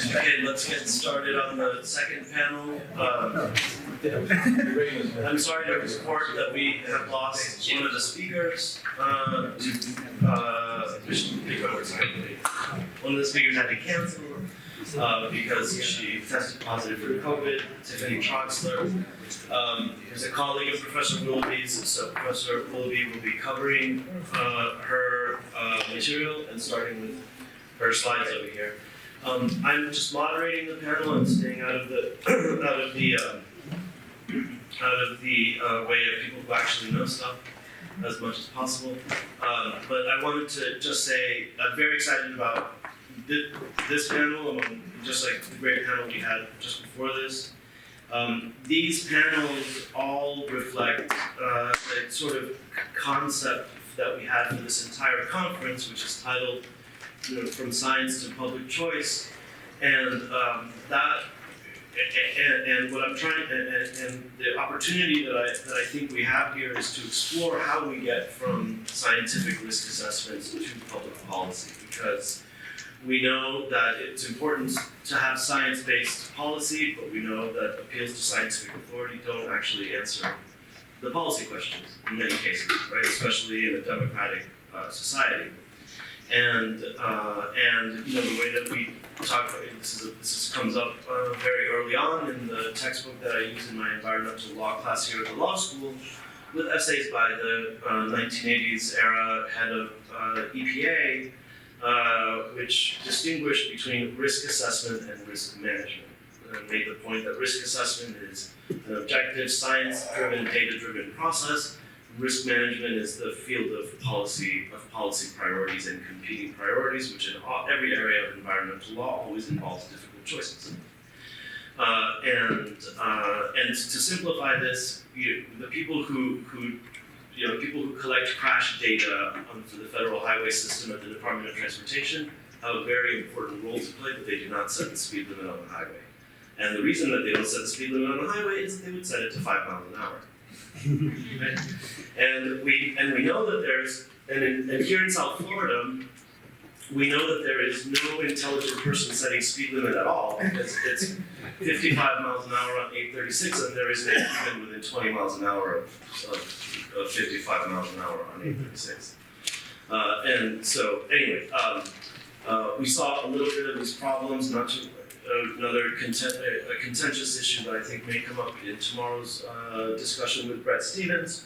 Okay, let's get started on the second panel. I'm sorry to report that we have lost one of the speakers. One of the speakers had to cancel because she tested positive for COVID, Tiffany Troxler. Is a colleague of Professor Willoughby's, so Professor Willoughby will be covering her material and starting with her slides over here. I'm just moderating the panel and staying out of the way of people who actually know stuff as much as possible. But I wanted to just say I'm very excited about this panel, just like the great panel we had just before this. These panels all reflect the sort of concept that we had for this entire conference, which is titled From Science to Public Choice, and what I'm trying, and the opportunity that I think we have here is to explore how we get from scientific risk assessments to public policy, because we know that it's important to have science-based policy, but we know that appeals to scientific authority don't actually answer the policy questions in many cases, right? Especially in a democratic society. And the way that we talk about it, this comes up very early on in the textbook that I use in my environmental law class here at the law school, with essays by the 1980s era head of EPA, which distinguished between risk assessment and risk management, and made the point that risk assessment is an objective, science-driven, data-driven process. Risk management is the field of policy priorities and competing priorities, which in every area of environmental law always involves difficult choices. And to simplify this, the people who collect crash data for the federal highway system at the Department of Transportation have a very important role to play, but they do not set the speed limit on the highway. And the reason that they don't set the speed limit on the highway is that they would set it to 5 miles an hour. Right? And we know that there's, and here in South Florida, we know that there is no intelligent person setting speed limit at all. It's 55 miles an hour on 836, and there isn't even within 20 miles an hour of 55 miles an hour on 836. And so, anyway, we saw a little bit of these problems, not to another contentious issue that I think may come up in tomorrow's discussion with Brett Stevens.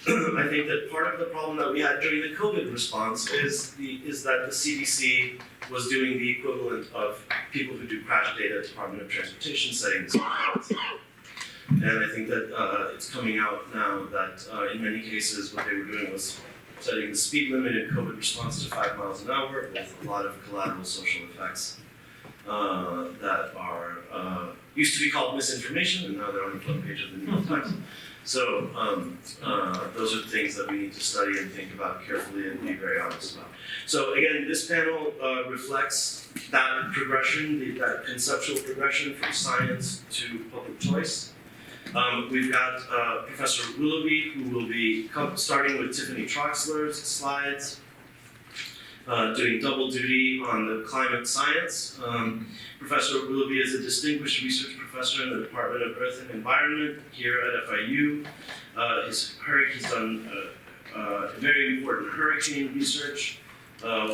I think that part of the problem that we had during the COVID response is that the CDC was doing the equivalent of people who do crash data at Department of Transportation setting the speed limits. And I think that it's coming out now that in many cases what they were doing was setting the speed limit in COVID response to 5 miles an hour with a lot of collateral social effects that are used to be called misinformation, and now they're on the front page of the New York Times. So those are things that we need to study and think about carefully and be very honest about. So again, this panel reflects that progression, that conceptual progression from science to public choice. We've got Professor Willoughby, who will be starting with Tiffany Troxler's slides, doing double duty on the climate science. Professor Willoughby is a distinguished research professor in the Department of Earth and Environment here at FIU. He's done very important hurricane research.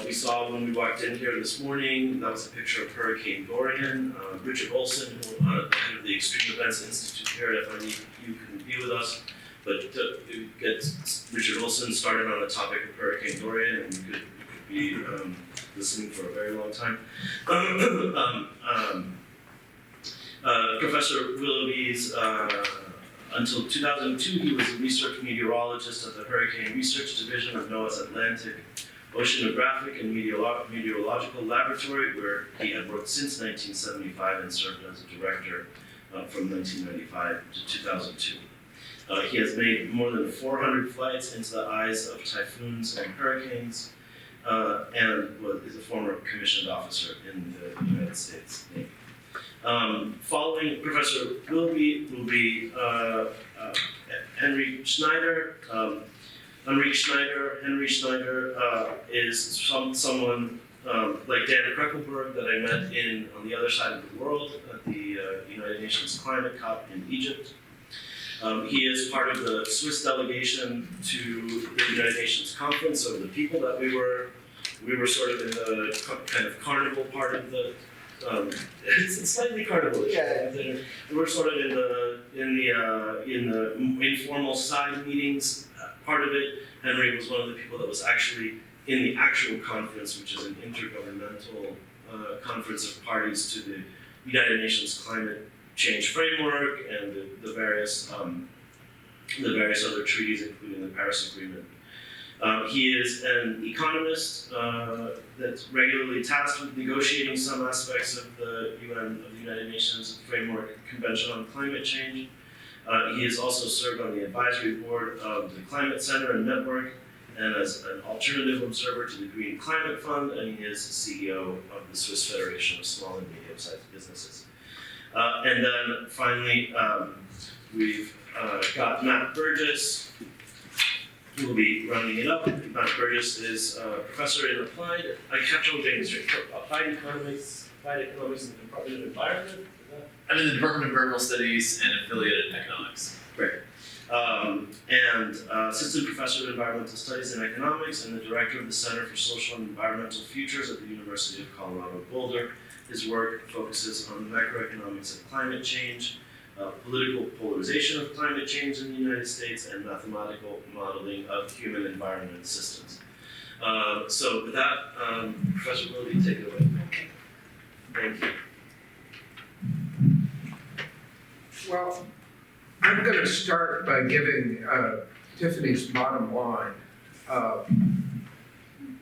We saw when we walked in here this morning, that was a picture of Hurricane Dorian. Richard Olson, head of the Extreme Events Institute here at FIU, couldn't be with us, but to get Richard Olson started on the topic of Hurricane Dorian, and we could be listening for a very long time. Professor Willoughby's, until 2002, he was a research meteorologist at the Hurricane Research Division of NOAA's Atlantic Oceanographic and Meteorological Laboratory, where he had worked since 1975 and served as a director from 1995 to 2002. He has made more than 400 flights into the eyes of typhoons and hurricanes, and is a former commissioned officer in the United States Navy. Following Professor Willoughby will be Henri Schneider. Henri Schneider is someone like Dan Kreckelberg that I met on the other side of the world at the United Nations Climate COP in Egypt. He is part of the Swiss delegation to the United Nations Conference of the people that we were sort of in the kind of carnival part of the. It's slightly carnival-ish. Yeah. We were sort of in the informal side meetings part of it. Henri was one of the people that was actually in the actual conference, which is an intergovernmental conference of parties to the United Nations Climate Change Framework and the various other treaties, including the Paris Agreement. He is an economist that's regularly tasked with negotiating some aspects of the United Nations Framework Convention on Climate Change. He has also served on the advisory board of the Climate Center and Network, and as an alternative observer to the Green Climate Fund, and he is CEO of the Swiss Federation of Small and Medium-Sized Businesses. And then finally, we've got Matt Burgess, who will be rounding it up. Matt Burgess is a professor in applied economics in the Department of Environment. I'm in the Department of Environmental Studies and affiliated economics. Great. And assistant professor of environmental studies and economics and the director of the Center for Social and Environmental Futures at the University of Colorado, Boulder. His work focuses on the macroeconomics of climate change, political polarization of climate change in the United States, and mathematical modeling of human environment systems. So with that, Professor Willoughby, take it away. Okay. Thank you. Well, I'm going to start by giving Tiffany's bottom line.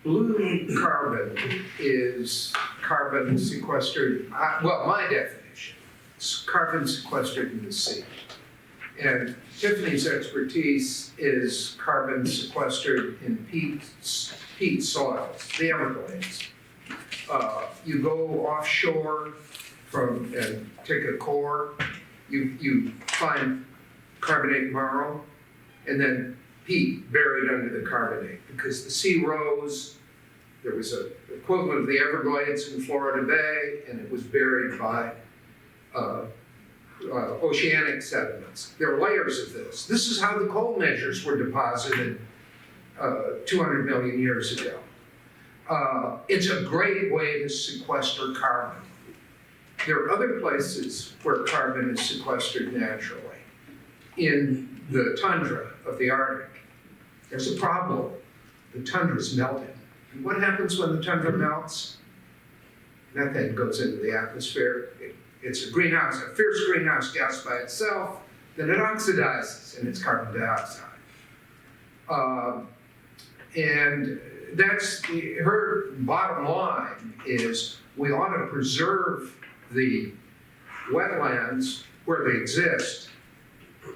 Blue carbon is carbon sequestered, well, my definition, it's carbon sequestered in the sea. And Tiffany's expertise is carbon sequestered in peat soils, the Everglades. You go offshore and take a core, you find carbonate marl, and then peat buried under the carbonate because the sea rose. There was an equivalent of the Everglades in Florida Bay, and it was buried by oceanic sediments. There are layers of this. This is how the coal measures were deposited 200 million years ago. It's a great way to sequester carbon. There are other places where carbon is sequestered naturally. In the tundra of the Arctic, there's a problem. The tundra's melting. And what happens when the tundra melts? Methane goes into the atmosphere. It's a fierce greenhouse gas by itself. Then it oxidizes, and it's carbon dioxide. And that's her bottom line is we ought to preserve the wetlands where they exist,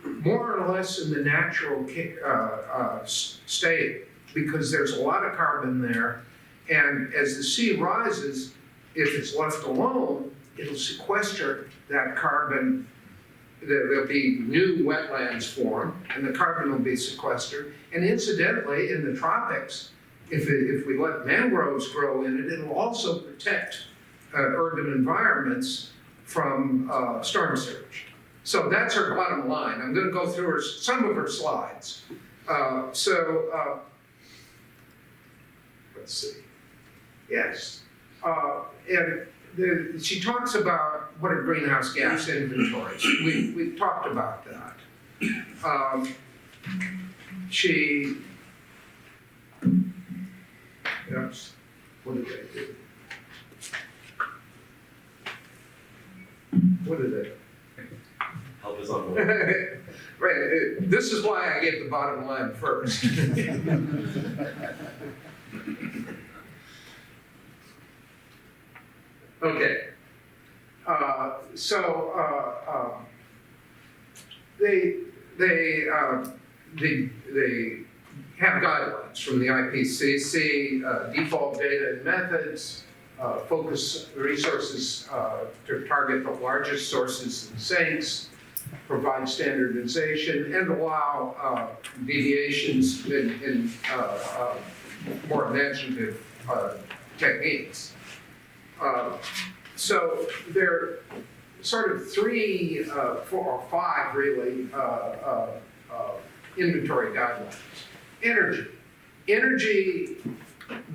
more or less in the natural state, because there's a lot of carbon there, and as the sea rises, if it's left alone, it'll sequester that carbon. There'll be new wetlands formed, and the carbon will be sequestered. And incidentally, in the tropics, if we let mangroves grow in it, it'll also protect urban environments from storm surge. So that's her bottom line. I'm going to go through some of her slides. Let's see. Yes. And she talks about what are greenhouse gas inventories. We've talked about that. Yes. What did they do? What did they do? Help us on board. Right, this is why I gave the bottom line first. Okay, they have guidelines from the IPCC, default data and methods, focus resources to target the largest sources and sinks, provide standardization, and allow deviations in more imaginative techniques. So there are sort of 3, 4, or 5 really inventory guidelines. Energy. Energy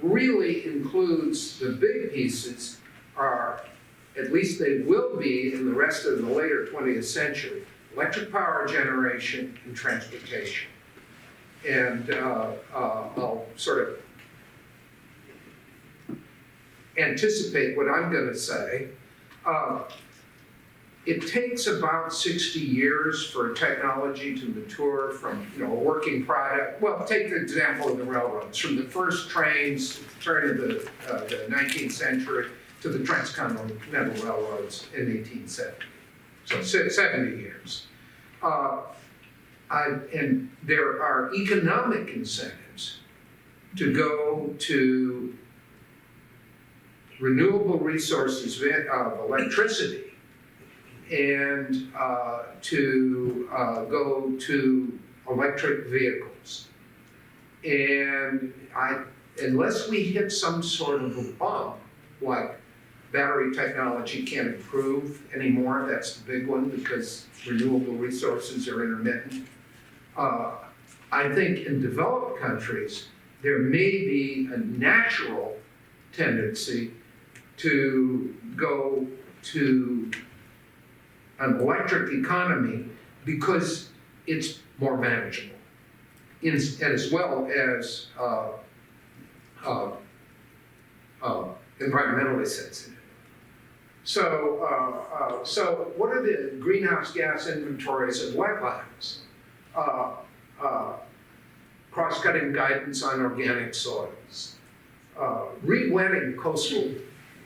really includes the big pieces are, at least they will be in the rest of the later 20th century, electric power generation and transportation. And I'll sort of anticipate what I'm going to say. It takes about 60 years for technology to mature from, a working product. Well, take the example of the railroads. From the first trains at the turn of the 19th century to the transcontinental railroads in 1870. So 70 years. And there are economic incentives to go to renewable resources of electricity and to go to electric vehicles. And unless we hit some sort of a bump, like battery technology can't improve anymore, that's the big one because renewable resources are intermittent. I think in developed countries, there may be a natural tendency to go to an electric economy because it's more manageable, as well as environmentally sensitive. So, so what are the greenhouse gas inventories of wetlands? Cross-cutting guidance on organic soils, re-wetting coastal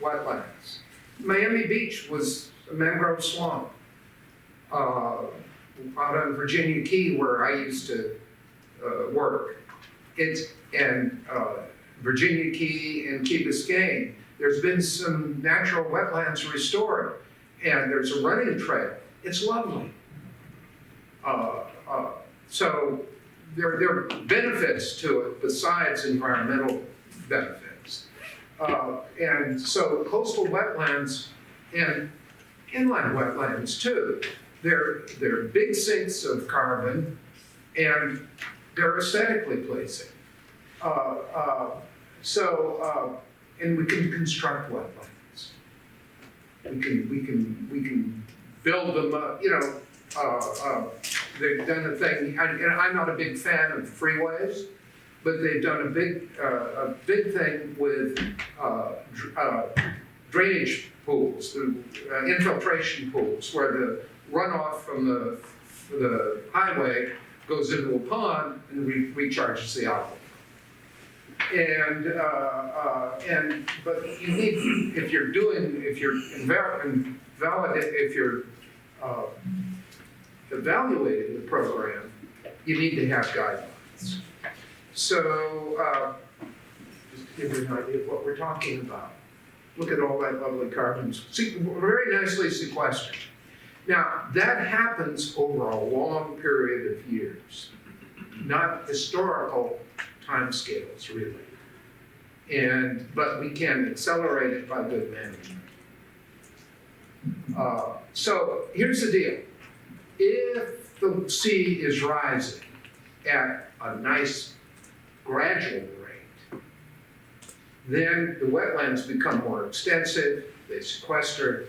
wetlands. Miami Beach was a mangrove swamp. Out on Virginia Key, where I used to work, Virginia Key and Key Biscayne, there's been some natural wetlands restored, and there's a running trail. It's lovely. So there are benefits to it besides environmental benefits. And so coastal wetlands and inland wetlands too, they're big sinks of carbon, and they're aesthetically pleasing. And we can construct wetlands. We can build them up. They've done a thing, and I'm not a big fan of freeways, but they've done a big thing with drainage pools, infiltration pools, where the runoff from the highway goes into a pond and recharges the aquifer. But you need, if you're evaluating the program, you need to have guidelines. So, just to give you an idea of what we're talking about. Look at all that lovely carbon, very nicely sequestered. Now, that happens over a long period of years, not historical timescales, really. But we can accelerate it by good management. So here's the deal. If the sea is rising at a nice gradual rate, then the wetlands become more extensive. They sequester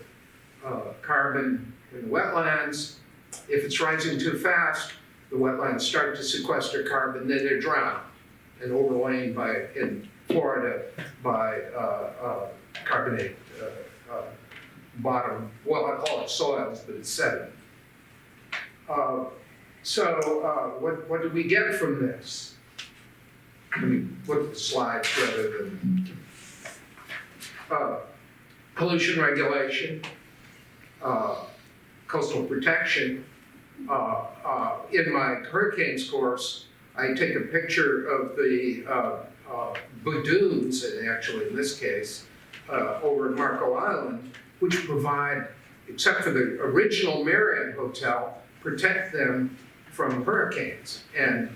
carbon in the wetlands. If it's rising too fast, the wetlands start to sequester carbon, then they're drowned and overlain in Florida by carbonate bottom. Well, I call it soils, but it's sediment. What do we get from this? Let me look at the slides rather than pollution regulation, coastal protection. In my hurricanes course, I take a picture of the badoons, and actually in this case, over at Marco Island, which provide, except for the original Marriott Hotel, protect them from hurricanes. And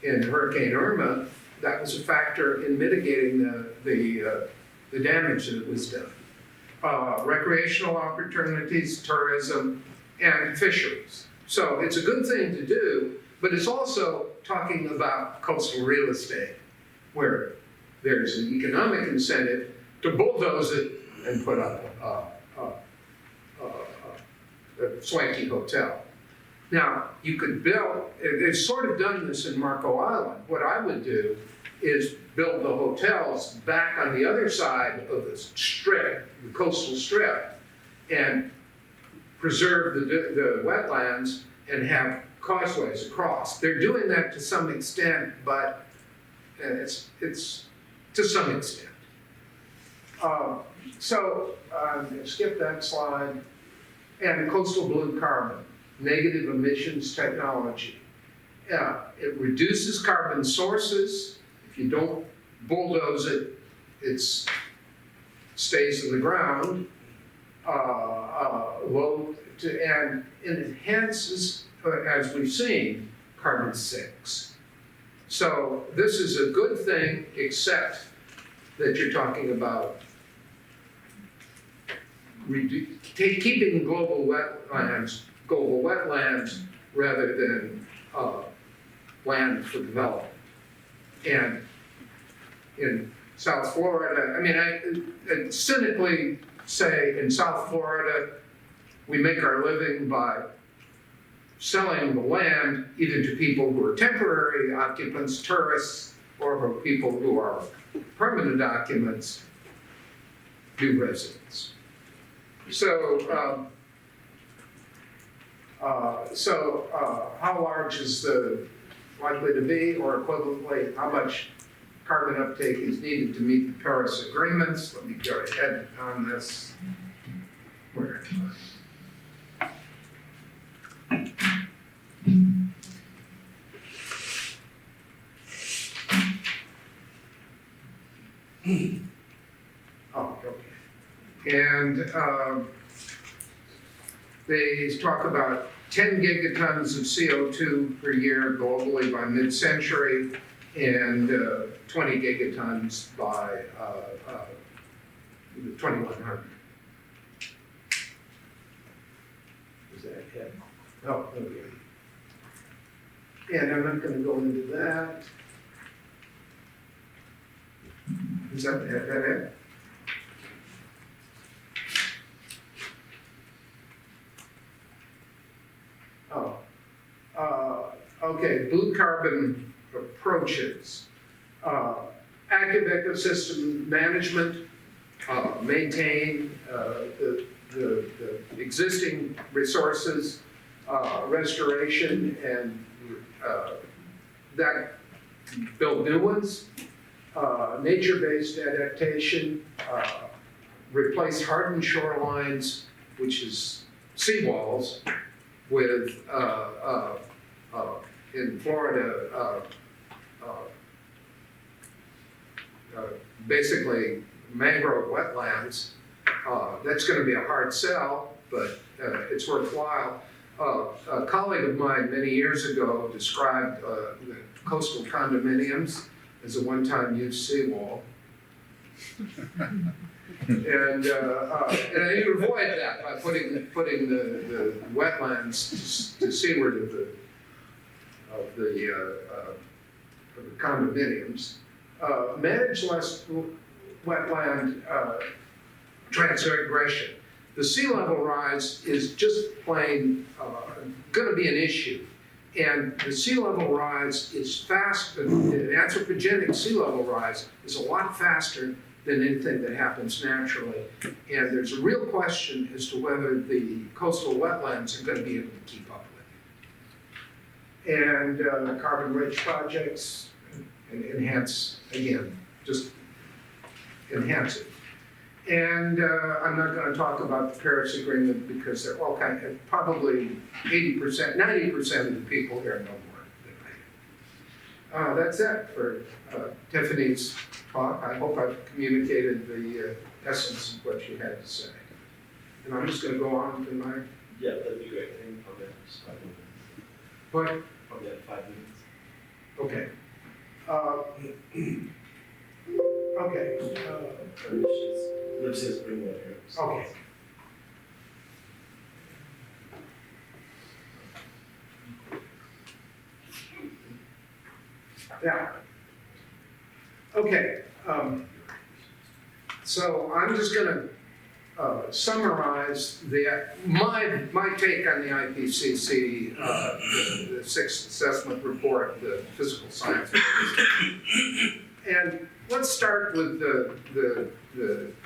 in Hurricane Irma, that was a factor in mitigating the damage that was done. Recreational opportunities, tourism, and fisheries. So it's a good thing to do, but it's also talking about coastal real estate, where there's an economic incentive to bulldoze it and put up a swanky hotel. Now, you could build, they've sort of done this in Marco Island. What I would do is build the hotels back on the other side of the strip, the coastal strip, and preserve the wetlands and have causeways across. They're doing that to some extent, but it's to some extent. So I'm going to skip that slide. And coastal blue carbon, negative emissions technology. It reduces carbon sources. If you don't bulldoze it, it stays in the ground. And it enhances, as we've seen, carbon sinks. So this is a good thing, except that you're talking about keeping global wetlands rather than land for development. And in South Florida, I mean, I cynically say in South Florida, we make our living by selling the land either to people who are temporary occupants, tourists, or for people who are permanent occupants, new residents. So, how large is the likely to be, or equivalently, how much carbon uptake is needed to meet the Paris agreements? Let me go ahead on this. Where? Oh, okay. And they talk about 10 gigatons of CO2 per year globally by mid-century, and 20 gigatons by 2100. Is that it? Oh, okay. And I'm not going to go into that. Is that it? Okay, blue carbon approaches. Active ecosystem management, maintain the existing resources, restoration, and that build new ones. Nature-based adaptation, replace hardened shorelines, which is seawalls, with, in Florida, basically mangrove wetlands. That's going to be a hard sell, but it's worthwhile. A colleague of mine many years ago described coastal condominiums as a one-time use seawall. And you avoid that by putting the wetlands to seaward of the condominiums. Manage less wetland transgression. The sea level rise is just plain going to be an issue. And the sea level rise is fast, the anthropogenic sea level rise is a lot faster than anything that happens naturally. And there's a real question as to whether the coastal wetlands are going to be able to keep up with it. And carbon-rich projects enhance, again, just enhance it. And I'm not going to talk about the Paris Agreement because they're all kind of, probably 80%, 90% of the people here know more than I do. That's it for Tiffany's talk. I hope I've communicated the essence of what she had to say. And I'm just going to go on to my Yeah, that'd be great, I think probably have just 5 minutes. What? Probably have 5 minutes. Okay. Okay. Liv says bring one here. Okay. Yeah. Okay. So I'm just going to summarize my take on the IPCC, the sixth assessment report, the physical science. And let's start with the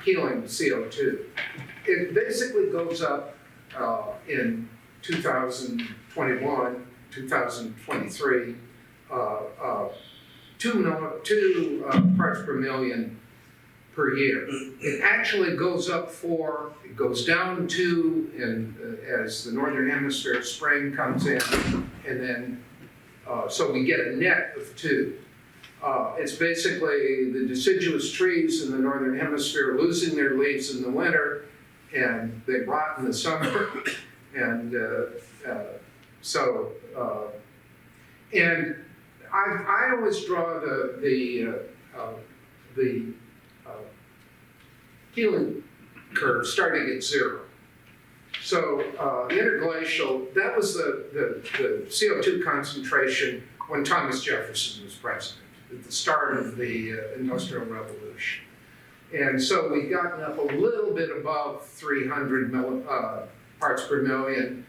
healing CO2. It basically goes up in 2021, 2023, 2 parts per million per year. It actually goes up 4, it goes down 2, and as the northern hemisphere spring comes in, and then so we get a net of 2. It's basically the deciduous trees in the northern hemisphere losing their leaves in the winter, and they rot in the summer, and and I always draw the healing curve starting at 0. So the interglacial, that was the CO2 concentration when Thomas Jefferson was president at the start of the Industrial Revolution. And so we've gotten up a little bit above 300 parts per million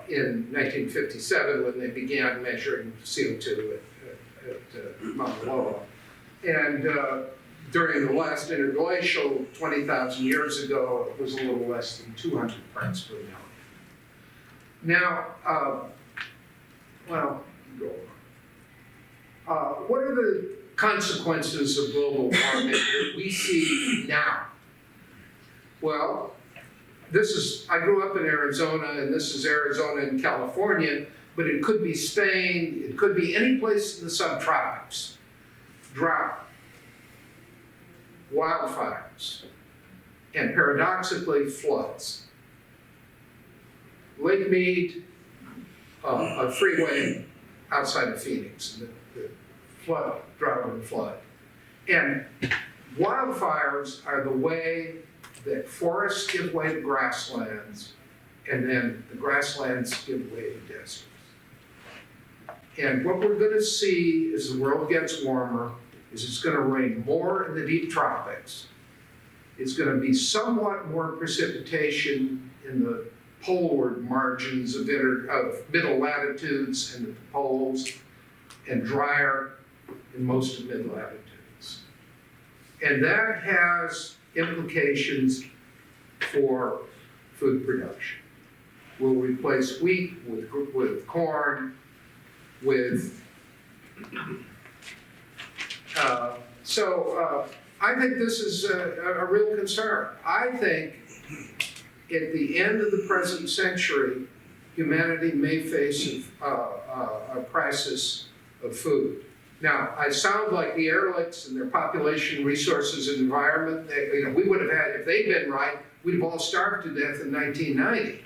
in 1957 when they began measuring CO2 at Mount Loyola. And during the last interglacial, 20,000 years ago, it was a little less than 200 parts per million. Now, well, go on. What are the consequences of global warming that we see now? Well, I grew up in Arizona, and this is Arizona and California, but it could be Spain, it could be any place in the subtropics. Drought, wildfires, and paradoxically, floods. Lake Mead, a freeway outside of Phoenix, the flood, drought and flood. And wildfires are the way that forests give way to grasslands, and then the grasslands give way to deserts. And what we're going to see as the world gets warmer is it's going to rain more in the deep tropics. It's going to be somewhat more precipitation in the poleward margins of middle latitudes and the poles, and drier in most of mid latitudes. And that has implications for food production. We'll replace wheat with corn, with I think this is a real concern. I think at the end of the present century, humanity may face a crisis of food. Now, I sound like the Ehrlichs and their population, resources, and environment. We would have had, if they'd been right, we'd have all starved to death in 1990.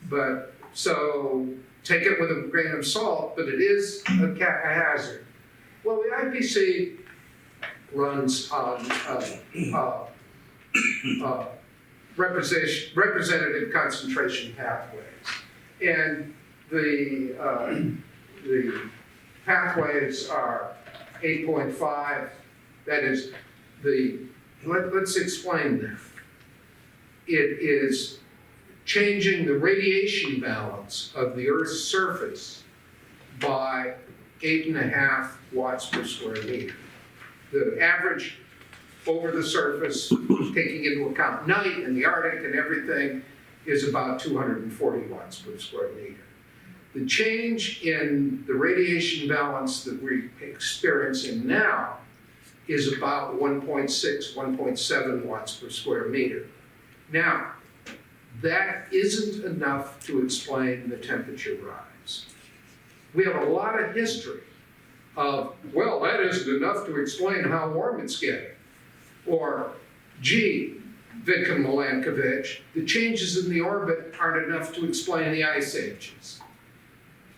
But, so, take it with a grain of salt, but it is a hazard. Well, the IPC runs on representative concentration pathways. And the pathways are 8.5, that is let's explain that. It is changing the radiation balance of the Earth's surface by 8.5 watts per square meter. The average over the surface, taking into account night and the Arctic and everything, is about 240 watts per square meter. The change in the radiation balance that we're experiencing now is about 1.6, 1.7 watts per square meter. Now, that isn't enough to explain the temperature rise. We have a lot of history of, well, that isn't enough to explain how warm it's getting. Or, gee, Vidkun Milankovitch, the changes in the orbit aren't enough to explain the ice ages.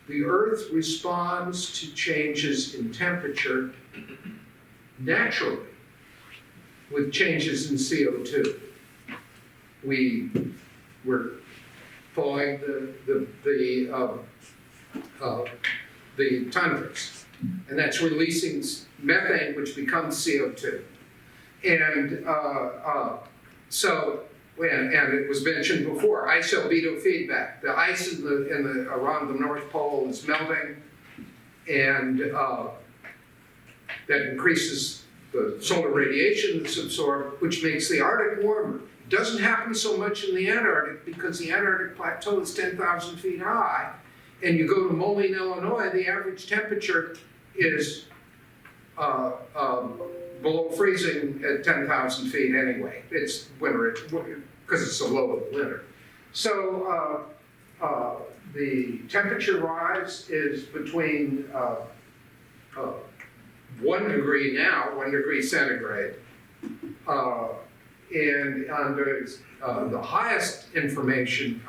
The Earth responds to changes in temperature naturally with changes in CO2. We're thawing the tundras, and that's releasing methane, which becomes CO2. And and it was mentioned before, isobeto feedback. The ice around the North Pole is melting, and that increases the solar radiation that's absorbed, which makes the Arctic warmer. It doesn't happen so much in the Antarctic because the Antarctic plateau is 10,000 feet high, and you go to Moline, Illinois, the average temperature is below freezing at 10,000 feet anyway. It's winter, because it's so low in the winter. So the temperature rise is between 1 degree now, 1 degree centigrade, and under the highest information,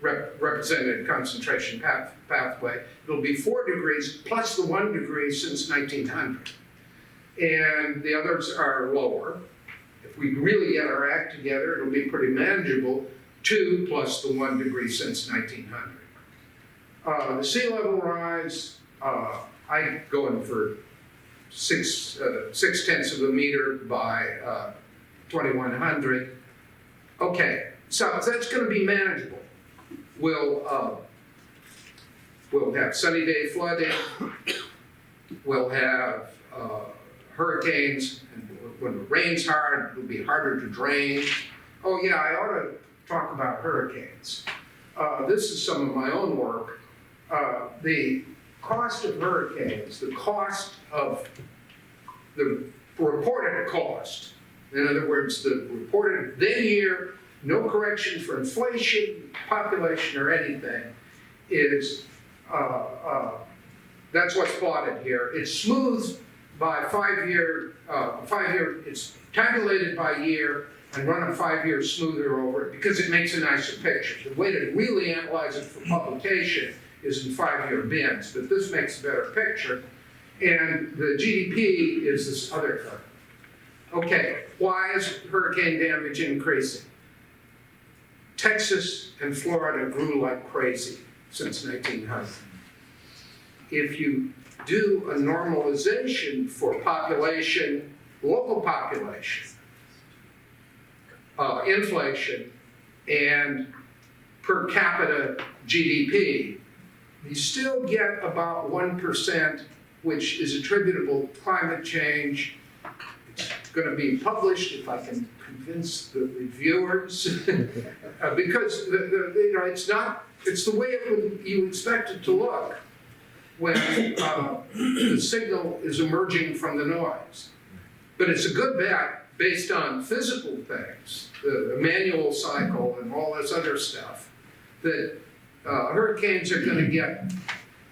represented concentration pathway, it'll be 4 degrees plus the 1 degree since 1900. And the others are lower. If we really get our act together, it'll be pretty manageable, 2 plus the 1 degree since 1900. The sea level rise, I go in for 6/10 of a meter by 2100. Okay, so that's going to be manageable. We'll have sunny day flooding. We'll have hurricanes, and when it rains hard, it'll be harder to drain. Oh yeah, I ought to talk about hurricanes. This is some of my own work. The cost of hurricanes, the cost of the reported cost, in other words, the reported then year, no correction for inflation, population, or anything, is, that's what's plotted here. It's smoothed by it's tabulated by year and run a 5-year smoother over it because it makes a nicer picture. The way to really analyze it for publication is in 5-year bins, but this makes a better picture. And the GDP is this other curve. Okay, why is hurricane damage increasing? Texas and Florida grew like crazy since 1900. If you do a normalization for population, local population, inflation, and per capita GDP, you still get about 1%, which is attributable to climate change. It's going to be published if I can convince the reviewers, because it's the way you expect it to look when the signal is emerging from the noise. But it's a good bet based on physical things, the manual cycle and all this other stuff, that hurricanes are going to get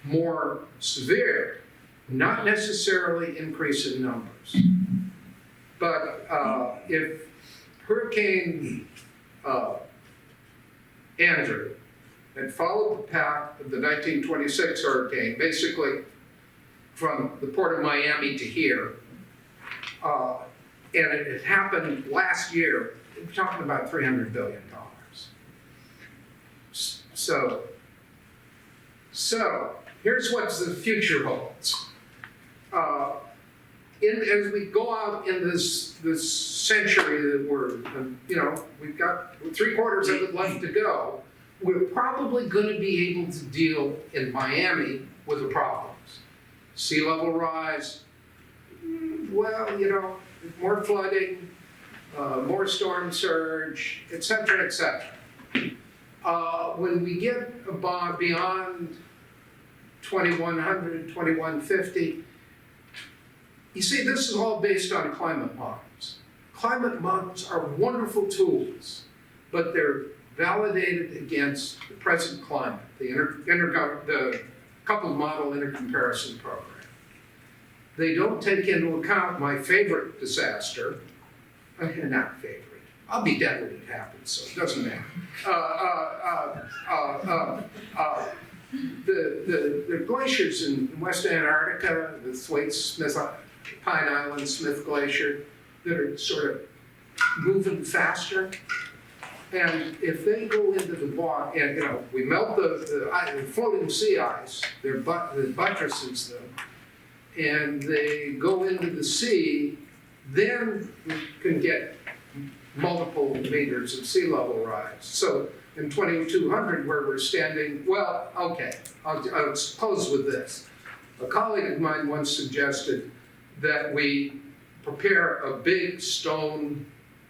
more severe, not necessarily increase in numbers. But if Hurricane Andrew had followed the path of the 1926 hurricane, basically from the port of Miami to here, and it had happened last year, we're talking about $300 billion. So here's what the future holds. As we go out in this century that we've got 3/4 of it left to go, we're probably going to be able to deal in Miami with the problems. Sea level rise, more flooding, more storm surge, et cetera, et cetera. When we get beyond 2100, 2150, you see, this is all based on climate models. Climate models are wonderful tools, but they're validated against the present climate, the coupled model intercomparison program. They don't take into account my favorite disaster, not favoring. I'll be dead when it happens, so it doesn't matter. The glaciers in West Antarctica, the Thwaites-Smith, Pine Island, Smith Glacier, that are sort of moving faster. And if they go into the bottom, and we melt the floating sea ice, the buttresses them, and they go into the sea, then we can get multiple meters of sea level rise. So in 2200, where we're standing, well, okay, I'll close with this. A colleague of mine once suggested that we prepare a big stone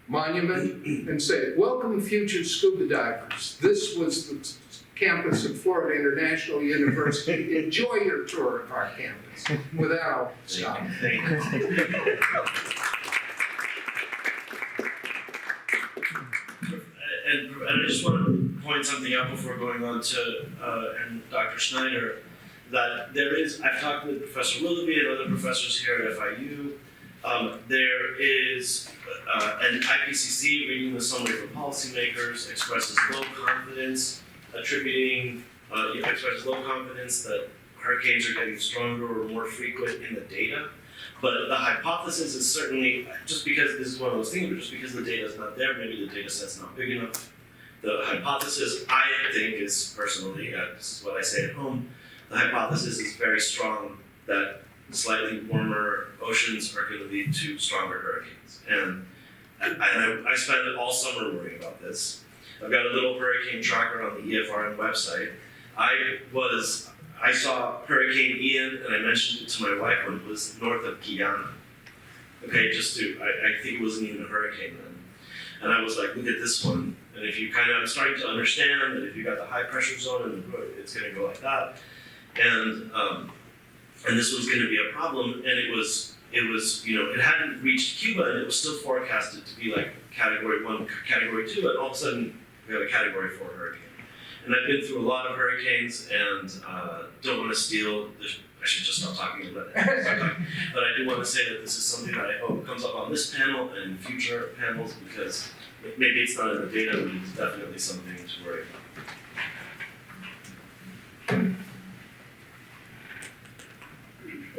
monument and say, welcome future scuba divers. This was the campus of Florida International University. Enjoy your tour of our campus. With that, I'll stop. And I just want to point something out before going on to and Dr. Schneider, that there is, I've talked with Professor Willoughby and other professors here at FIU. There is an IPCC reading the summary for policymakers expresses low confidence, expresses low confidence that hurricanes are getting stronger or more frequent in the data. But the hypothesis is certainly, just because this is one of those things, but just because the data is not there, maybe the data set's not big enough. The hypothesis, I think, is personally, this is what I say at home, the hypothesis is very strong that slightly warmer oceans are going to lead to stronger hurricanes. And I spent all summer worrying about this. I've got a little hurricane tracker on the EFRN website. I saw Hurricane Ian, and I mentioned it to my wife when it was north of Guyana. Okay, I think it wasn't even a hurricane then. And I was like, look at this one. And if you I'm starting to understand that if you got the high pressure zone, it's going to go like that. And this one's going to be a problem. And it was, it hadn't reached Cuba, and it was still forecasted to be like Category 1, Category 2, and all of a sudden we have a Category 4 hurricane. And I've been through a lot of hurricanes, and don't want to steal. I should just stop talking about it. But I do want to say that this is something that I hope comes up on this panel and future panels, because maybe it's not in the data, but it's definitely something to worry about.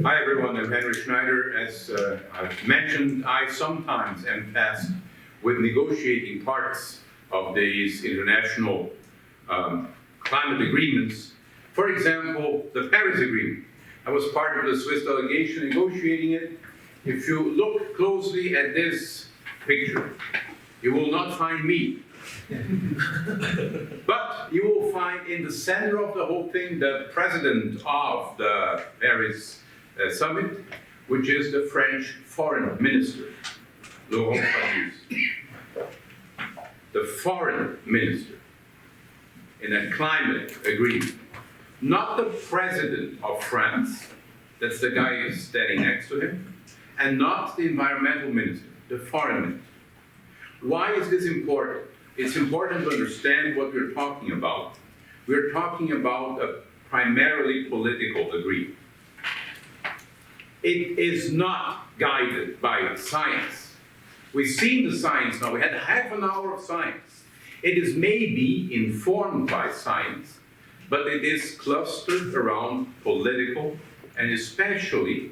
Hi everyone, I'm Henri Schneider. As I've mentioned, I sometimes am tasked with negotiating parts of these international climate agreements. For example, the Paris Agreement. I was part of the Swiss delegation negotiating it. If you look closely at this picture, you will not find me. But you will find in the center of the whole thing the president of the Paris summit, which is the French foreign minister, Laurent Fabius. The foreign minister in a climate agreement. Not the president of France, that's the guy who's standing next to him, and not the environmental minister, the foreign minister. Why is this important? It's important to understand what we're talking about. We're talking about a primarily political agreement. It is not guided by science. We've seen the science now. We had half an hour of science. It is maybe informed by science, but it is clustered around political, and especially,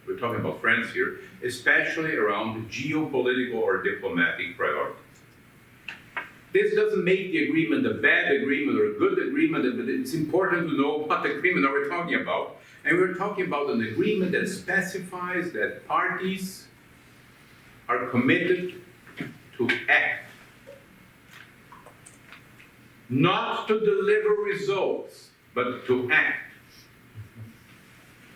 we're talking about France here, especially around geopolitical or diplomatic priorities. This doesn't make the agreement a bad agreement or a good agreement, but it's important to know what agreement are we talking about. And we're talking about an agreement that specifies that parties are committed to act. Not to deliver results, but to act.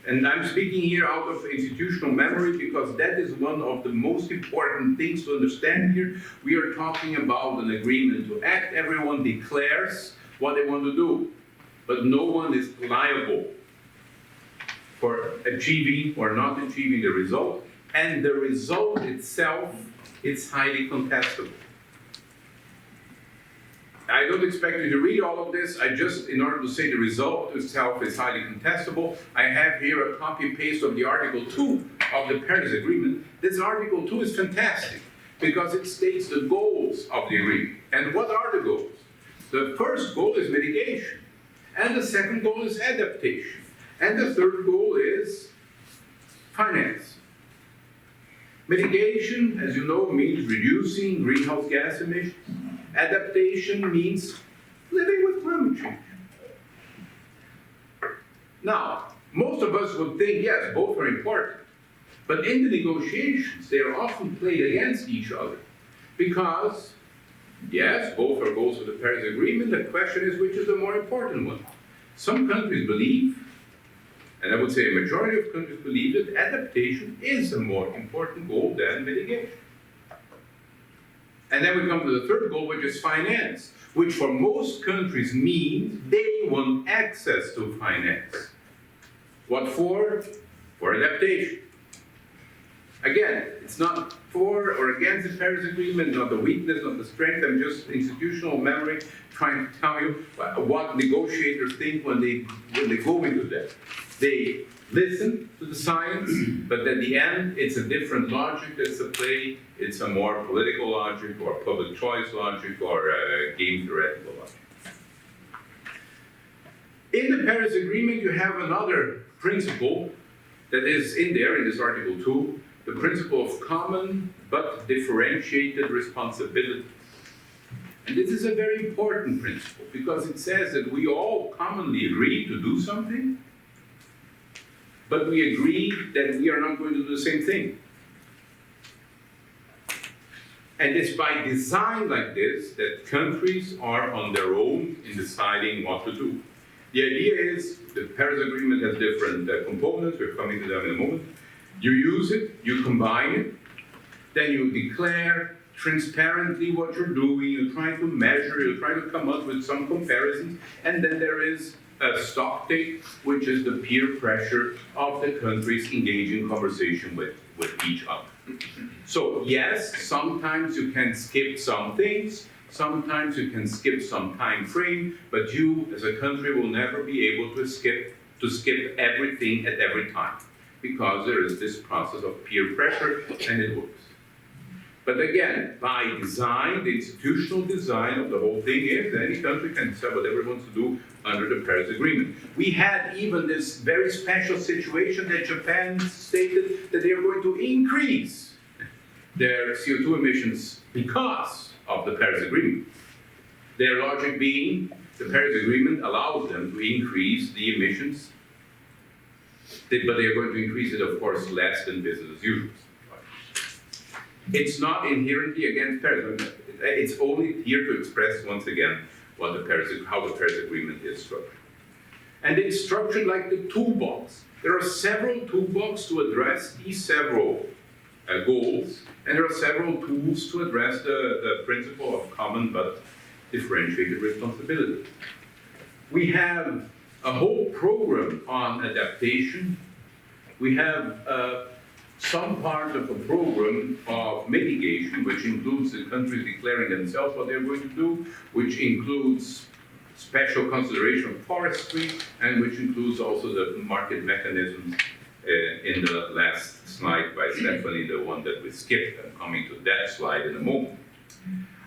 And I'm speaking here out of institutional memory because that is one of the most important things to understand here. We are talking about an agreement to act. Everyone declares what they want to do, but no one is liable for achieving or not achieving the result. And the result itself is highly contestable. I don't expect you to read all of this. I just, in order to say the result itself is highly contestable, I have here a copy-paste of the Article 2 of the Paris Agreement. This Article 2 is fantastic because it states the goals of the agreement. And what are the goals? The first goal is mitigation, and the second goal is adaptation, and the third goal is finance. Mitigation, as you know, means reducing greenhouse gas emissions. Adaptation means living with climate change. Now, most of us would think, yes, both are important. But in the negotiations, they are often played against each other. Because, yes, both are goals of the Paris Agreement. The question is, which is the more important one? Some countries believe, and I would say a majority of countries believe, that adaptation is a more important goal than mitigation. And then we come to the third goal, which is finance, which for most countries means they want access to finance. What for? For adaptation. Again, it's not for or against the Paris Agreement, not the weakness, not the strength. I'm just institutional memory trying to tell you what negotiators think when they go into that. They listen to the science, but at the end, it's a different logic that's at play. It's a more political logic, or public choice logic, or a game theoretical logic. In the Paris Agreement, you have another principle that is in there, in this Article 2, the principle of common but differentiated responsibility. And this is a very important principle, because it says that we all commonly agree to do something, but we agree that we are not going to do the same thing. And it's by design like this that countries are on their own in deciding what to do. The idea is the Paris Agreement has different components. We're coming to them in a moment. You use it, you combine it, then you declare transparently what you're doing, you try to measure, you try to come up with some comparisons, and then there is a stock take, which is the peer pressure of the countries engaging conversation with each other. So yes, sometimes you can skip some things, sometimes you can skip some time frame, but you as a country will never be able to skip everything at every time, because there is this process of peer pressure, and it works. But again, by design, the institutional design of the whole thing is that any country can decide whatever it wants to do under the Paris Agreement. We had even this very special situation that Japan stated that they are going to increase their CO2 emissions because of the Paris Agreement. Their logic being, the Paris Agreement allows them to increase the emissions, but they are going to increase it, of course, less than business as usual. It's not inherently against Paris. It's only here to express once again how the Paris Agreement is structured. And it's structured like the toolbox. There are several toolboxes to address these several goals, and there are several tools to address the principle of common but differentiated responsibility. We have a whole program on adaptation. We have some part of a program of mitigation, which includes the countries declaring themselves what they're going to do, which includes special consideration of forestry, and which includes also the market mechanisms in the last slide by Stephanie, the one that we skipped. I'm coming to that slide in a moment.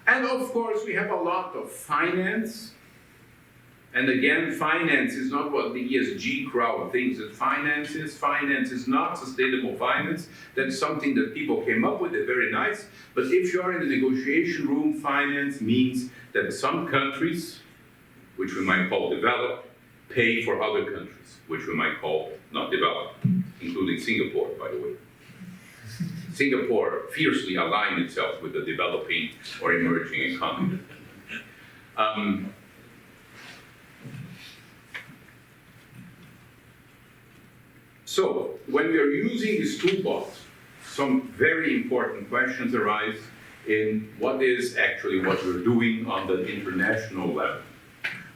And of course, we have a lot of finance. And again, finance is not what the ESG crowd thinks that finance is. Finance is not sustainable finance. That's something that people came up with, they're very nice. But if you are in the negotiation room, finance means that some countries, which we might call developed, pay for other countries, which we might call not developed, including Singapore, by the way. Singapore fiercely aligned itself with the developing or emerging economy. So, when we are using this toolbox, some very important questions arise in what is actually what we're doing on the international level.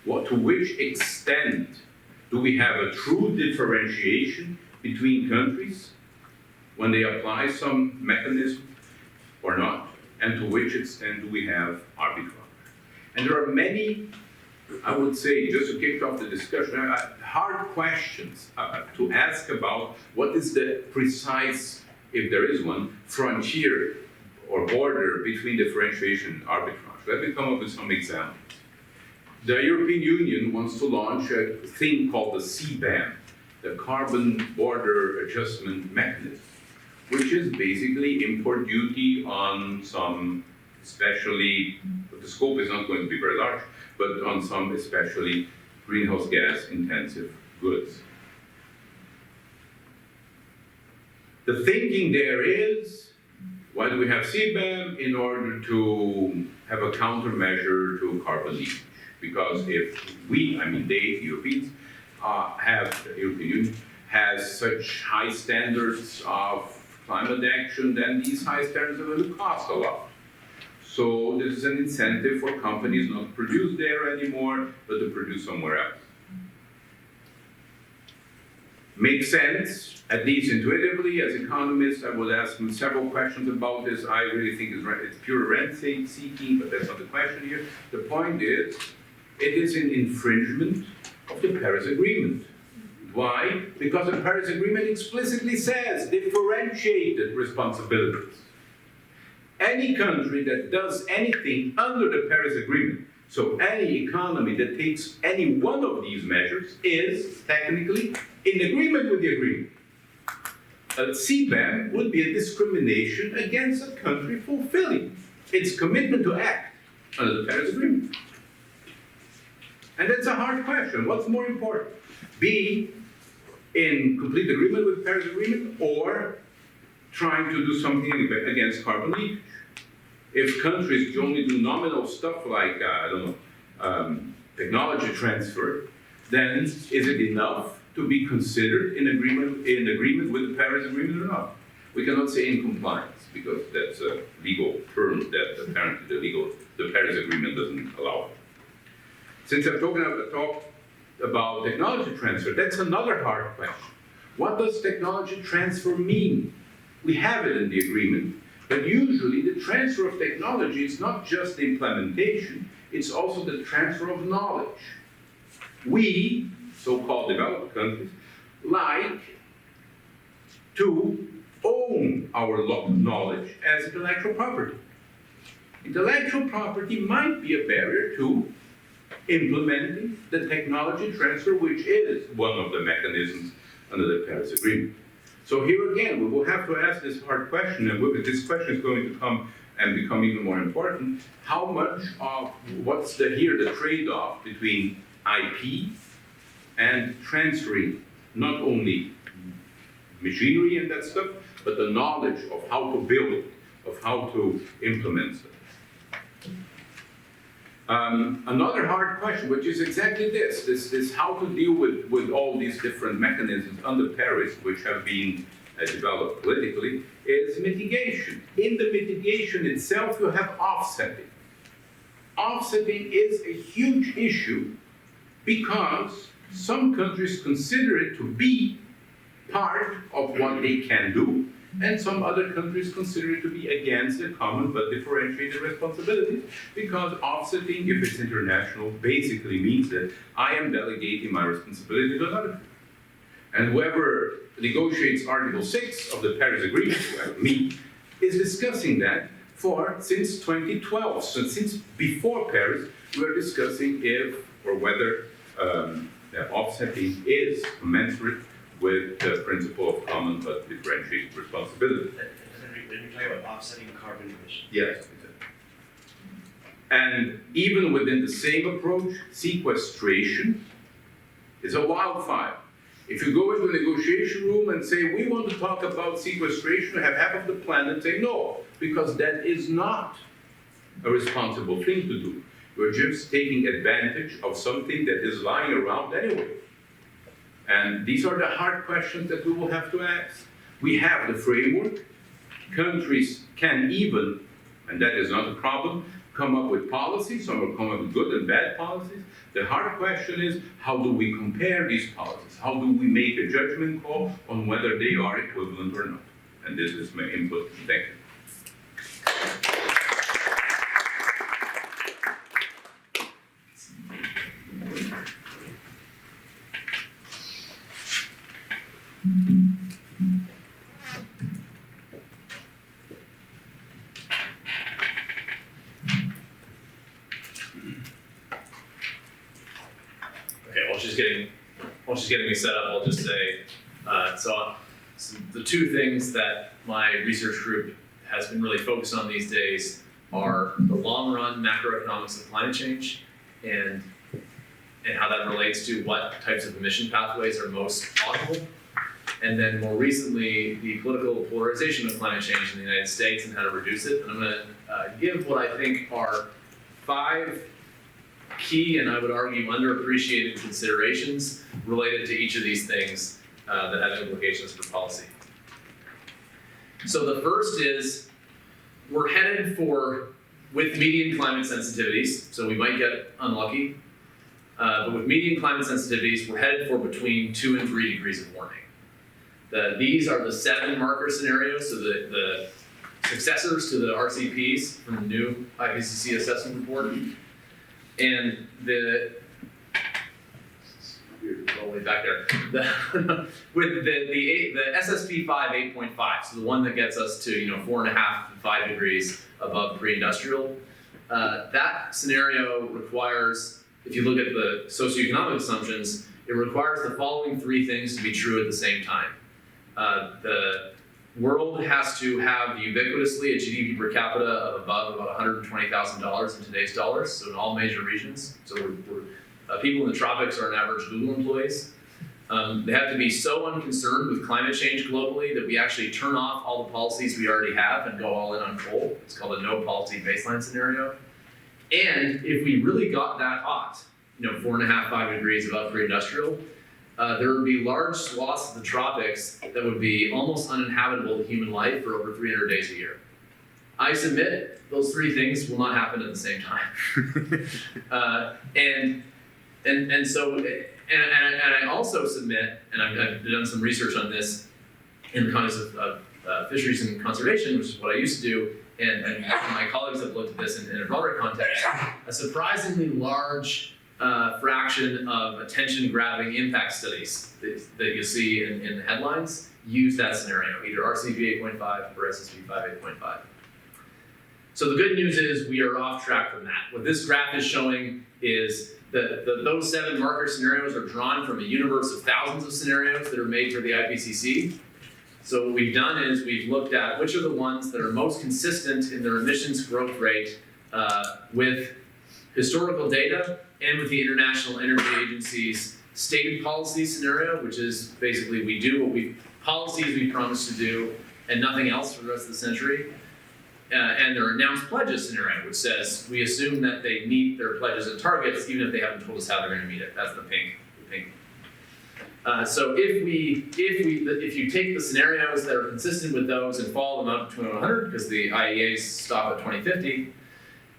To which extent do we have a true differentiation between countries when they apply some mechanism or not? And to which extent do we have arbitrage? And there are many, I would say, just to kick off the discussion, hard questions to ask about what is the precise, if there is one, frontier or border between differentiation and arbitrage. Let me come up with some examples. The European Union wants to launch a thing called the CBAM, the Carbon Border Adjustment Mechanism, which is basically import duty on some especially, the scope is not going to be very large, but on some especially greenhouse gas intensive goods. The thinking there is, why do we have CBAM? In order to have a countermeasure to carbon leakage. Because if we, I mean they, Europeans, the European Union, has such high standards of climate action, then these high standards are going to cost a lot. So this is an incentive for companies not to produce there anymore, but to produce somewhere else. Makes sense, at least intuitively. As economists, I would ask them several questions about this. I really think it's pure rent seeking, but that's not the question here. The point is, it is an infringement of the Paris Agreement. Why? Because the Paris Agreement explicitly says differentiated responsibilities. Any country that does anything under the Paris Agreement, so any economy that takes any one of these measures, is technically in agreement with the agreement. A CBAM would be a discrimination against a country fulfilling its commitment to act under the Paris Agreement. And that's a hard question. What's more important? Be in complete agreement with the Paris Agreement or trying to do something against carbon leakage? If countries only do nominal stuff like, technology transfer, then is it enough to be considered in agreement with the Paris Agreement or not? We cannot say in compliance because that's a legal term that apparently the Paris Agreement doesn't allow it. Since I'm talking about technology transfer, that's another hard question. What does technology transfer mean? We have it in the agreement, but usually the transfer of technology is not just the implementation, it's also the transfer of knowledge. We, so-called developed countries, like to own our knowledge as intellectual property. Intellectual property might be a barrier to implementing the technology transfer, which is one of the mechanisms under the Paris Agreement. So here again, we will have to ask this hard question, and this question is going to come and become even more important. How much of, what's the trade-off between IP and transferring not only machinery and that stuff, but the knowledge of how to build, of how to implement stuff. Another hard question, which is exactly this how to deal with all these different mechanisms under Paris, which have been developed politically, is mitigation. In the mitigation itself, you have offsetting. Offsetting is a huge issue because some countries consider it to be part of what they can do, and some other countries consider it to be against the common but differentiated responsibilities, because offsetting, if it's international, basically means that I am delegating my responsibility to another country. And whoever negotiates Article 6 of the Paris Agreement, like me, is discussing that since 2012. So since before Paris, we're discussing if or whether offsetting is commensurate with the principle of common but differentiated responsibility. And you're talking about offsetting carbon emissions. Yes. And even within the same approach, sequestration is a wildfire. If you go into a negotiation room and say, we want to talk about sequestration, have half of the planet say no, because that is not a responsible thing to do. We're just taking advantage of something that is lying around anyway. And these are the hard questions that we will have to ask. We have the framework. Countries can even, and that is not a problem, come up with policies. Some will come up with good and bad policies. The hard question is, how do we compare these policies? How do we make a judgment call on whether they are equivalent or not? And this is my input. Thank you. just getting me set up, I'll just say, so the two things that my research group has been really focused on these days are the long run macroeconomics of climate change and how that relates to what types of emission pathways are most plausible. And then more recently, the political polarization of climate change in the United States and how to reduce it. And I'm gonna give what I think are 5 key and I would argue underappreciated considerations related to each of these things that have implications for policy. So the first is we're headed for, with median climate sensitivities, so we might get unlucky, but with median climate sensitivities, we're headed for between 2 and 3 degrees of warming. These are the 7 marker scenarios, so the successors to the RCPs from the new IPCC assessment report. And all the way back there. With the SSP 5 8.5, so the one that gets us to 4.5 to 5 degrees above pre-industrial. That scenario requires, if you look at the socioeconomic assumptions, it requires the following 3 things to be true at the same time. The world has to have ubiquitously a GDP per capita of above about $120,000 in today's dollars, so in all major regions. So people in the tropics are on average Google employees. They have to be so unconcerned with climate change globally that we actually turn off all the policies we already have and go all in on coal. It's called a no policy baseline scenario. And if we really got that hot, 4.5, 5 degrees above pre-industrial, there would be large swaths of the tropics that would be almost uninhabitable to human life for over 300 days a year. I submit those 3 things will not happen at the same time. And so I also submit, and I've done some research on this in the context of fisheries and conservation, which is what I used to do, and my colleagues have looked at this in a broader context. A surprisingly large fraction of attention-grabbing impact studies that you see in the headlines use that scenario, either RCP 8.5 or SSP 5 8.5. So the good news is we are off track from that. What this graph is showing is that those 7 marker scenarios are drawn from a universe of thousands of scenarios that are made for the IPCC. So what we've done is we've looked at which are the ones that are most consistent in their emissions growth rate with historical data and with the International Energy Agency's stated policy scenario, which is basically we do what policies we promised to do and nothing else for the rest of the century. And their announced pledges scenario, which says we assume that they meet their pledges and targets even if they haven't told us how they're going to meet it. That's the pink. So if you take the scenarios that are consistent with those and follow them up to 2100, because the IEAs stop at 2050,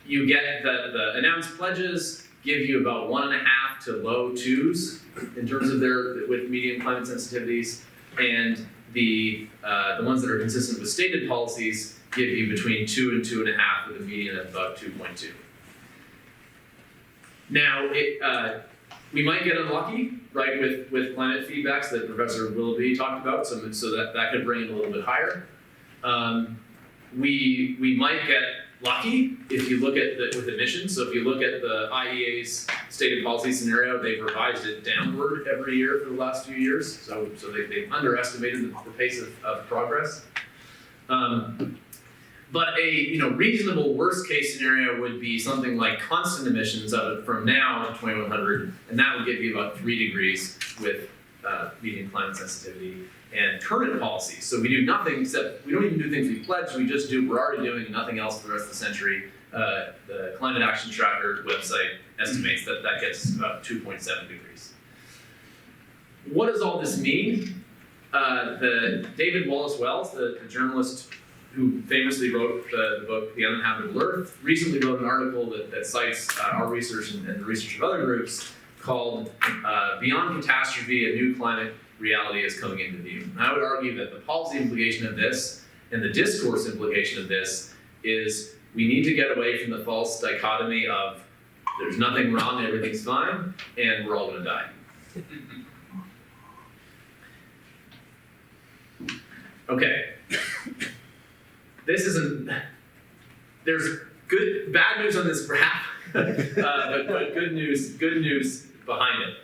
you get the announced pledges give you about 1.5 to low 2s in terms of with median climate sensitivities, and the ones that are consistent with stated policies give you between 2 and 2.5 with a median of about 2.2. Now, we might get unlucky, right, with climate feedbacks that Professor Willoughby talked about, so that could bring it a little bit higher. We might get lucky if you look at with emissions. So if you look at the IEA's stated policy scenario, they've revised it downward every year for the last few years. So they've underestimated the pace of progress. But a reasonable worst case scenario would be something like constant emissions from now to 2100, and that would give you about 3 degrees with median climate sensitivity and current policies. So we do nothing except, we don't even do things we pledged, we're already doing nothing else for the rest of the century. The Climate Action Tracker website estimates that gets about 2.7 degrees. What does all this mean? The David Wallace Wells, the journalist who famously wrote the book The Uninhabitable Earth, recently wrote an article that cites our research and the research of other groups called Beyond Catastrophe, a New Climate Reality is Coming into View. And I would argue that the policy implication of this and the discourse implication of this is we need to get away from the false dichotomy of there's nothing wrong, everything's fine, and we're all gonna die. Okay. There's bad news on this graph, but good news behind it.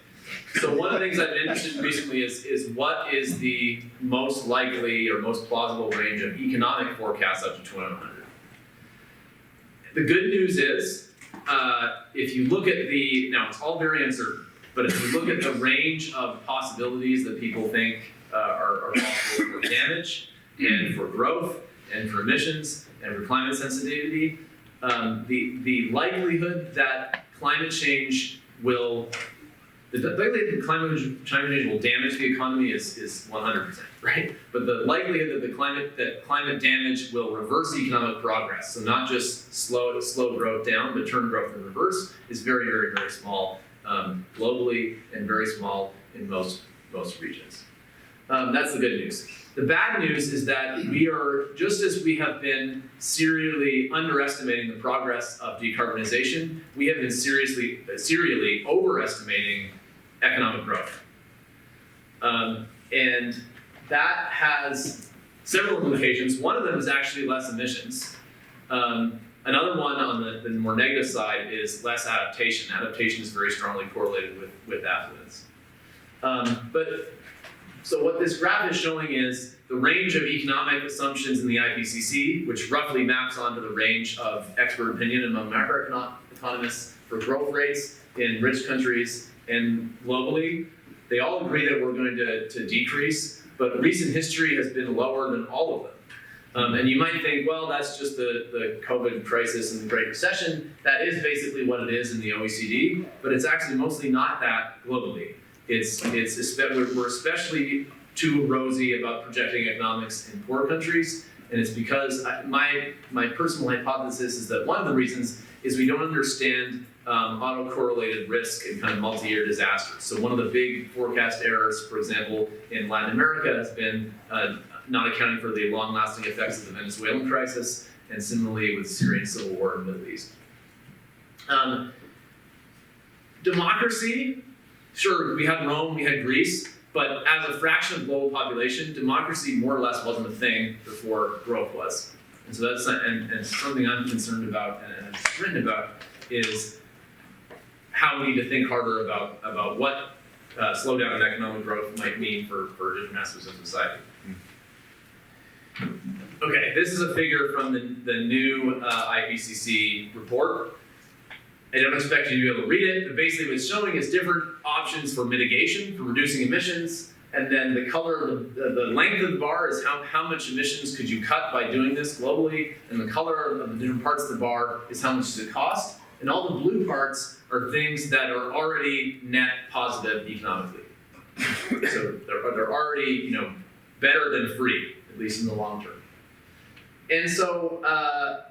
So one of the things I've been interested in recently is what is the most likely or most plausible range of economic forecasts up to 2100. The good news is, if you look at now it's all very uncertain, but if you look at the range of possibilities that people think are possible for damage and for growth and for emissions and for climate sensitivity, the likelihood that climate change will damage the economy is 100%, right? But the likelihood that climate damage will reverse economic progress, so not just slow growth down, but turn growth in reverse, is very, very, very small globally and very small in most regions. That's the good news. The bad news is that we are, just as we have been serially underestimating the progress of decarbonization, we have been serially overestimating economic growth. And that has several implications. One of them is actually less emissions. Another one on the more negative side is less adaptation. Adaptation is very strongly correlated with affluence. So what this graph is showing is the range of economic assumptions in the IPCC, which roughly maps onto the range of expert opinion among macroeconomists for growth rates in rich countries and globally. They all agree that we're going to decrease, but recent history has been lower than all of them. And you might think, well, that's just the COVID crisis and the Great Recession. That is basically what it is in the OECD, but it's actually mostly not that globally. We're especially too rosy about projecting economics in poor countries, and it's because my personal hypothesis is that one of the reasons is we don't understand autocorrelated risk and kind of multi-year disasters. So one of the big forecast errors, for example, in Latin America has been not accounting for the long-lasting effects of the Venezuelan crisis, and similarly with the Syrian civil war in the Middle East. Democracy. Sure, we had Rome, we had Greece, but as a fraction of global population, democracy more or less wasn't a thing before growth was. And so that's and something I'm concerned about and I've written about is how we need to think harder about what slowdown in economic growth might mean for different aspects of society. Okay, this is a figure from the new IPCC report. I don't expect you to be able to read it, but basically what it's showing is different options for mitigation, for reducing emissions, and then the color, the length of the bar is how much emissions could you cut by doing this globally, and the color of the different parts of the bar is how much does it cost, and all the blue parts are things that are already net positive economically. So they're already better than free, at least in the long term. And so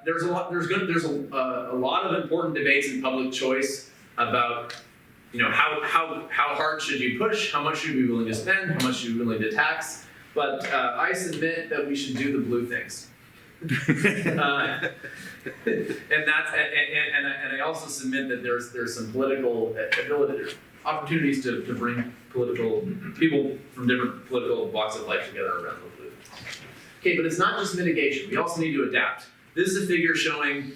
there's a lot of important debates in public choice about how hard should you push, how much should you be willing to spend, how much should you be willing to tax. But I submit that we should do the blue things. And I also submit that there's some political opportunities to bring people from different political walks of life together around the blue. Okay, but it's not just mitigation. We also need to adapt. This is a figure showing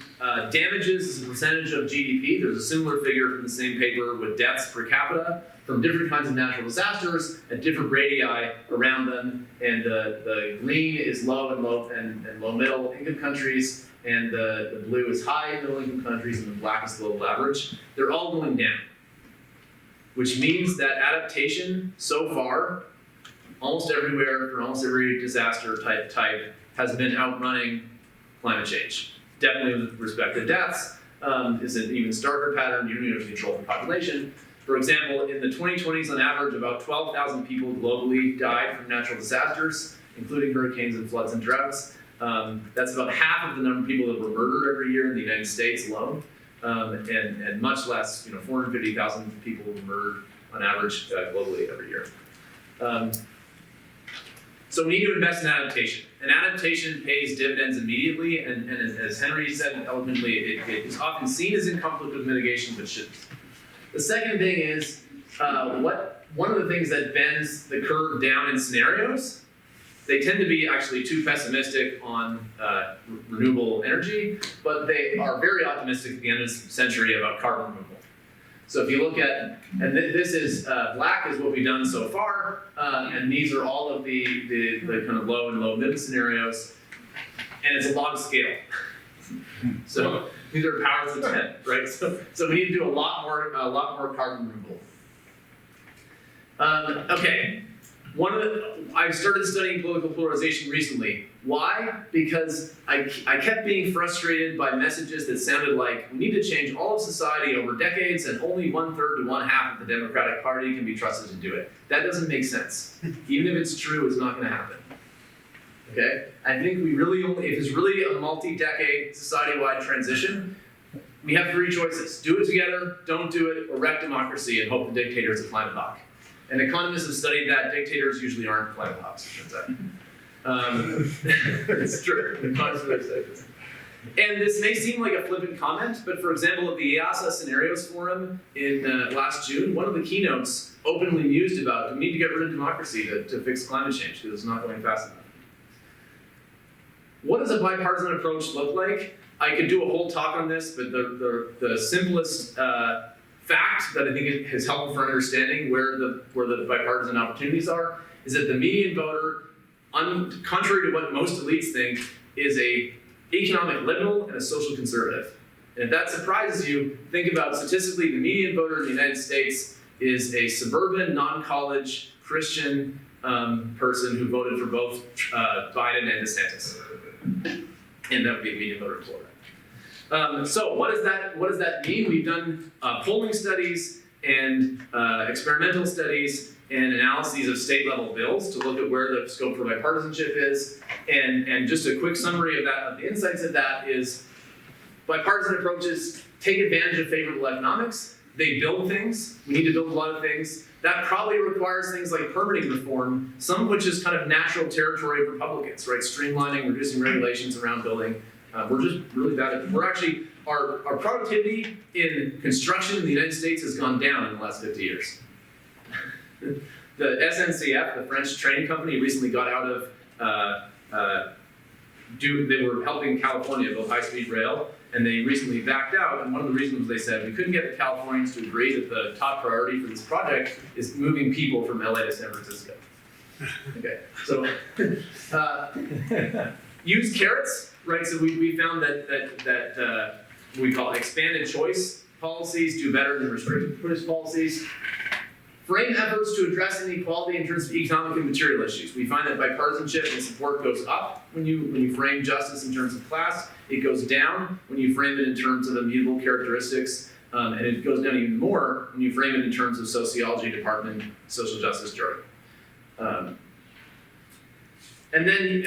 damages as a percentage of GDP. There's a similar figure from the same paper with deaths per capita from different kinds of natural disasters at different radii around them. And the green is low and low middle income countries, and the blue is high middle income countries, and the black is global average. They're all going down, which means that adaptation so far, almost everywhere, for almost every disaster type has been outrunning climate change. Definitely with respect to deaths, is an even starker pattern. You don't even have to control the population. For example, in the 2020s, on average, about 12,000 people globally died from natural disasters, including hurricanes and floods and droughts. That's about half of the number of people that were murdered every year in the United States alone, and much less, 450,000 people were murdered on average globally every year. So we need to invest in adaptation. And adaptation pays dividends immediately, and as Henri said eloquently, it is often seen as in conflict with mitigation, but shouldn't. The second thing is, one of the things that bends the curve down in scenarios, they tend to be actually too pessimistic on renewable energy, but they are very optimistic at the end of the century about carbon removal. So if you look at, and this is black is what we've done so far, and these are all of the kind of low and low mid scenarios, and it's a log scale. So these are powers of 10, right? So we need to do a lot more carbon removal. Okay, I've started studying political polarization recently. Why? Because I kept being frustrated by messages that sounded like we need to change all of society over decades and only 1/3 to 1/2 of the Democratic Party can be trusted to do it. That doesn't make sense. Even if it's true, it's not going to happen. Okay? I think we really only, if it's really a multi-decade society-wide transition, we have 3 choices. Do it together, don't do it, or wreck democracy and hope the dictator is a climate hawk. And economists have studied that dictators usually aren't climate hawks, it turns out. It's true. Economists have studied this. And this may seem like a flippant comment, but for example, at the EASA Scenarios Forum in last June, one of the keynotes openly mused about we need to get rid of democracy to fix climate change because it's not going fast enough. What does a bipartisan approach look like? I could do a whole talk on this, but the simplest fact that I think is helpful for understanding where the bipartisan opportunities are is that the median voter, contrary to what most elites think, is a economic liberal and a social conservative. And if that surprises you, think about statistically the median voter in the United States is a suburban, non-college, Christian person who voted for both Biden and DeSantis. And that would be a median voter in Florida. So what does that mean? We've done polling studies and experimental studies and analyses of state level bills to look at where the scope for bipartisanship is. And just a quick summary of that, of the insights of that is bipartisan approaches take advantage of favorable economics. They build things. We need to build a lot of things. That probably requires things like permitting reform, some of which is kind of natural territory of Republicans, right? Streamlining, reducing regulations around building. We're just really bad at it. We're actually, our productivity in construction in the United States has gone down in the last 50 years. The SNCF, the French train company, recently got out of, they were helping California build high-speed rail, and they recently backed out, and one of the reasons they said we couldn't get the Californians to agree that the top priority for this project is moving people from LA to San Francisco. Okay, so use carrots, right? So we found that we call expanded choice policies do better than restricted choice policies. Frame efforts to address inequality in terms of economic and material issues. We find that bipartisanship and support goes up when you frame justice in terms of class. It goes down when you frame it in terms of immutable characteristics, and it goes down even more when you frame it in terms of sociology department, social justice jargon. And then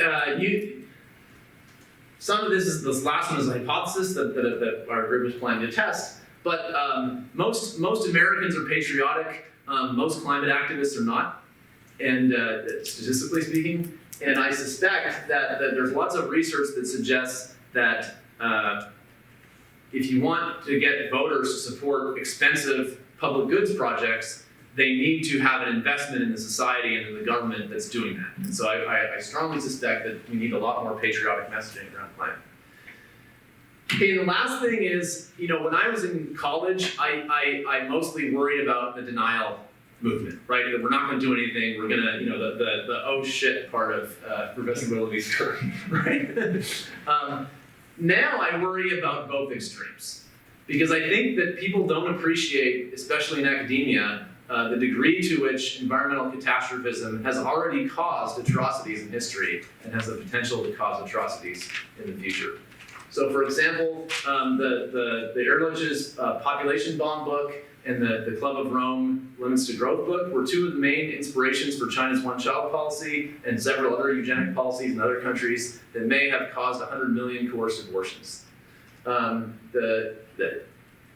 some of this last one is a hypothesis that our group is planning to test, but most Americans are patriotic. Most climate activists are not, and statistically speaking, and I suspect that there's lots of research that suggests that if you want to get voters to support expensive public goods projects, they need to have an investment in the society and in the government that's doing that. And so I strongly suspect that we need a lot more patriotic messaging around climate. Okay, and the last thing is, when I was in college, I mostly worried about the denial movement, right? That we're not going to do anything. We're going to, the oh shit part of Professor Willoughby's story, right? Now I worry about both extremes because I think that people don't appreciate, especially in academia, the degree to which environmental catastrophism has already caused atrocities in history and has the potential to cause atrocities in the future. So, for example, the Ehrlich's population bomb book and the Club of Rome Limits to Growth book were two of the main inspirations for China's one-child policy and several other eugenic policies in other countries that may have caused 100 million coerced abortions. The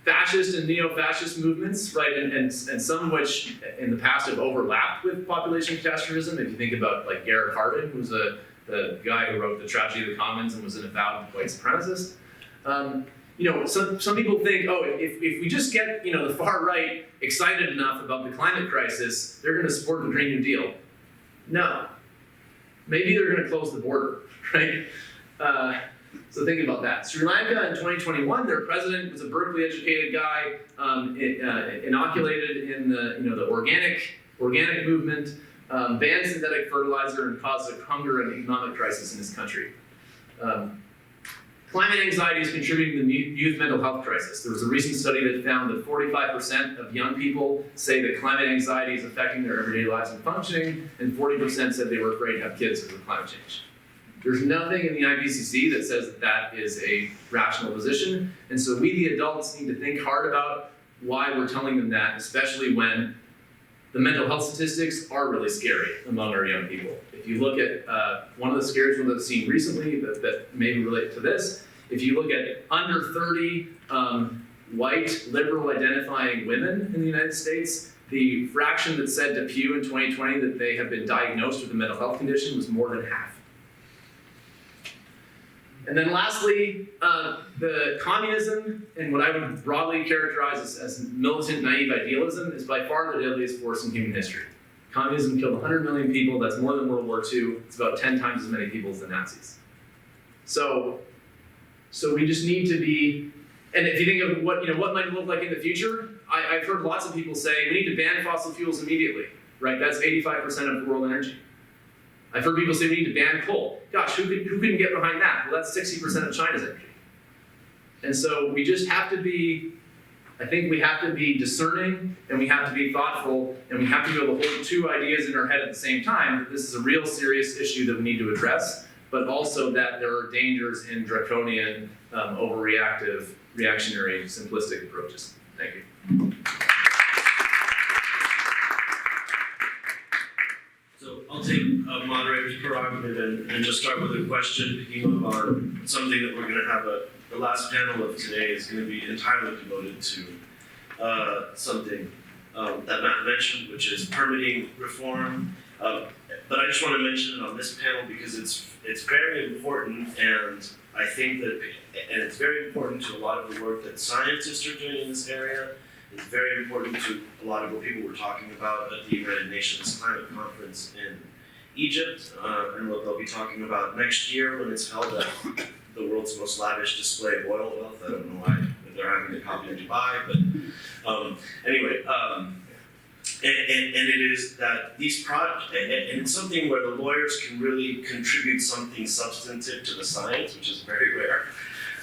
fascist and neo-fascist movements, right, and some which in the past have overlapped with population catastrophism. If you think about like Garrett Hardin, who's the guy who wrote The Tragedy of the Commons and was an avowed white supremacist. Some people think, oh, if we just get the far right excited enough about the climate crisis, they're going to support the Green New Deal. No, maybe they're going to close the border, right? So think about that. Sri Lanka in 2021, their president was a Berkeley educated guy, inoculated in the organic movement, banned synthetic fertilizer, and caused a hunger and economic crisis in his country. Climate anxiety is contributing to the youth mental health crisis. There was a recent study that found that 45% of young people say that climate anxiety is affecting their everyday lives and functioning, and 40% said they were afraid to have kids because of climate change. There's nothing in the IPCC that says that that is a rational position, and so we, the adults, need to think hard about why we're telling them that, especially when the mental health statistics are really scary among our young people. If you look at one of the scariest ones I've seen recently that maybe relate to this, if you look at under 30 white liberal identifying women in the United States, the fraction that said to Pew in 2020 that they have been diagnosed with a mental health condition was more than half. And then lastly, the communism and what I would broadly characterize as militant naive idealism is by far the deadliest force in human history. Communism killed 100 million people, that's more than World War II, it's about 10 times as many people as the Nazis. So we just need to be, and if you think of what might it look like in the future, I've heard lots of people say we need to ban fossil fuels immediately, right? That's 85% of world energy. I've heard people say we need to ban coal. Gosh, who can get behind that? Well, that's 60% of China's energy. And so we just have to be, I think we have to be discerning, and we have to be thoughtful, and we have to be able to hold two ideas in our head at the same time, that this is a real serious issue that we need to address, but also that there are dangers in draconian, overreactive, reactionary, simplistic approaches. Thank you. So I'll take a moderator's prerogative and just start with a question picking up on something that we're going to have the last panel of today is going to be entirely devoted to something that Matt mentioned, which is permitting reform. But I just want to mention it on this panel because it's very important, and I think that it's very important to a lot of the work that scientists are doing in this area. It's very important to a lot of what people were talking about at the United Nations Climate Conference in Egypt, and what they'll be talking about next year when it's held at the world's most lavish display of oil wealth. I don't know why they're having a copy in Dubai, but anyway, and it is that these projects, and it's something where the lawyers can really contribute something substantive to the science, which is very rare.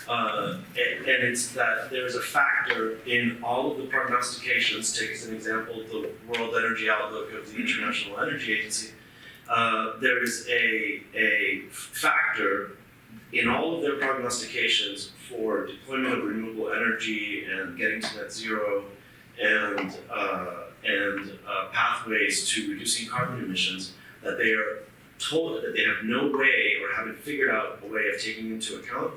And it's that there's a factor in all of the prognostications. Take as an example the World Energy Outlook of the International Energy Agency. There is a factor in all of their prognostications for deployment of renewable energy and getting to net zero and pathways to reducing carbon emissions that they are told that they have no way or haven't figured out a way of taking into account,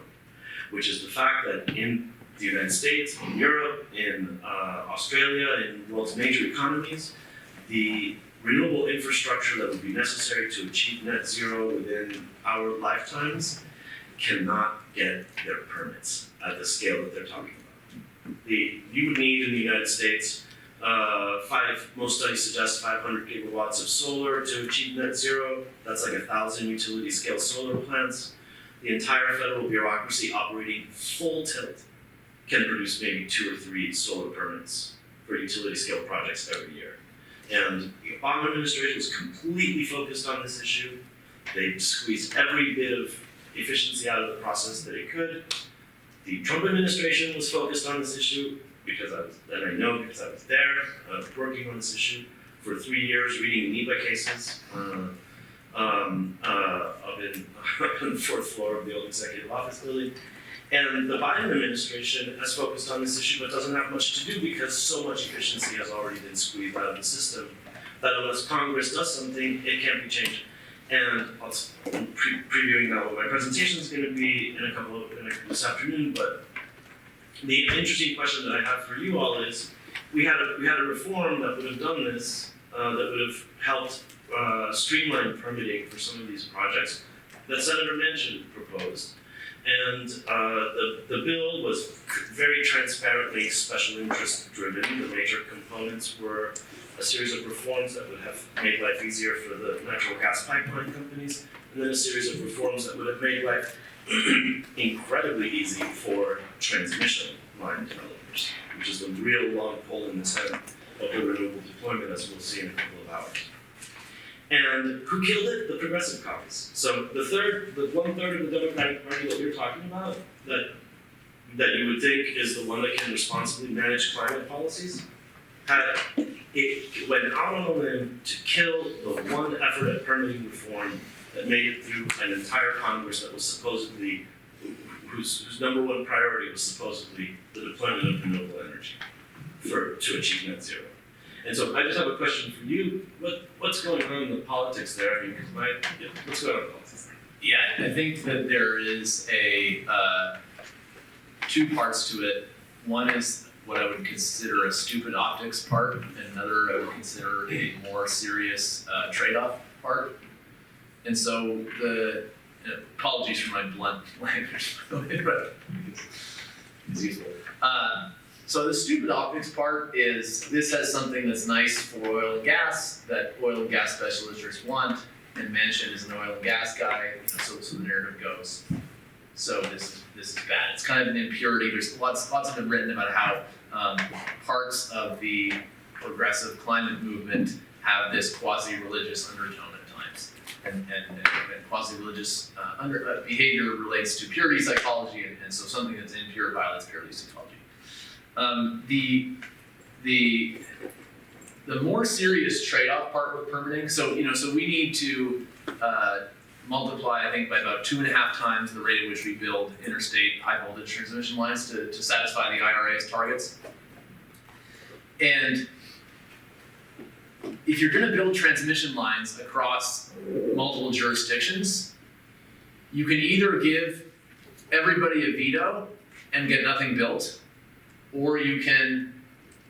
which is the fact that in the United States, in Europe, in Australia, in the world's major economies, the renewable infrastructure that would be necessary to achieve net zero within our lifetimes cannot get their permits at the scale that they're talking about. You would need in the United States, most studies suggest 500 gigawatts of solar to achieve net zero. That's like 1,000 utility scale solar plants. The entire federal bureaucracy operating full tilt can produce maybe 2 or 3 solar permits for utility scale projects every year. And the Obama administration was completely focused on this issue. They squeezed every bit of efficiency out of the process that it could. The Trump administration was focused on this issue because I was there working on this issue for 3 years, reading NEPA cases. Up in the 4th floor of the old executive office building. And the Biden administration has focused on this issue but doesn't have much to do because so much efficiency has already been squeezed out of the system that unless Congress does something, it can't be changed. And I'm previewing now what my presentation is going to be this afternoon, but the interesting question that I have for you all is, we had a reform that would have done this, that would have helped streamline permitting for some of these projects that Senator Manchin proposed. And the bill was very transparently special interest driven. The major components were a series of reforms that would have made life easier for the natural gas pipeline companies, and then a series of reforms that would have made life incredibly easy for transmission line developers, which is the real long pole in the tent of the renewable deployment, as we'll see in a couple of hours. And who killed it? The progressive caucus. So the 1/3 of the Democratic Party that you're talking about, that you would think is the one that can responsibly manage climate policies, it went out on a limb to kill the one effort at permitting reform that made it through an entire Congress that was supposedly, whose number one priority was supposedly the deployment of renewable energy to achieve net zero. And so I just have a question for you. What's going on in the politics there? I mean, what's going on in the politics there? Yeah, I think that there is two parts to it. One is what I would consider a stupid optics part, and another I would consider a more serious trade-off part. And so apologies for my blunt language, but it's useful. So the stupid optics part is this has something that's nice for oil and gas that oil and gas specialists want, and Manchin is an oil and gas guy, so the narrative goes. So this is bad. It's kind of an impurity. There's lots have been written about how parts of the progressive climate movement have this quasi-religious undertone at times, and quasi-religious behavior relates to purity psychology, and so something that's impure violates purity psychology. The more serious trade-off part with permitting, so we need to multiply, I think, by about 2.5 times the rate at which we build interstate high voltage transmission lines to satisfy the IRA's targets. And if you're going to build transmission lines across multiple jurisdictions, you can either give everybody a veto and get nothing built, or you can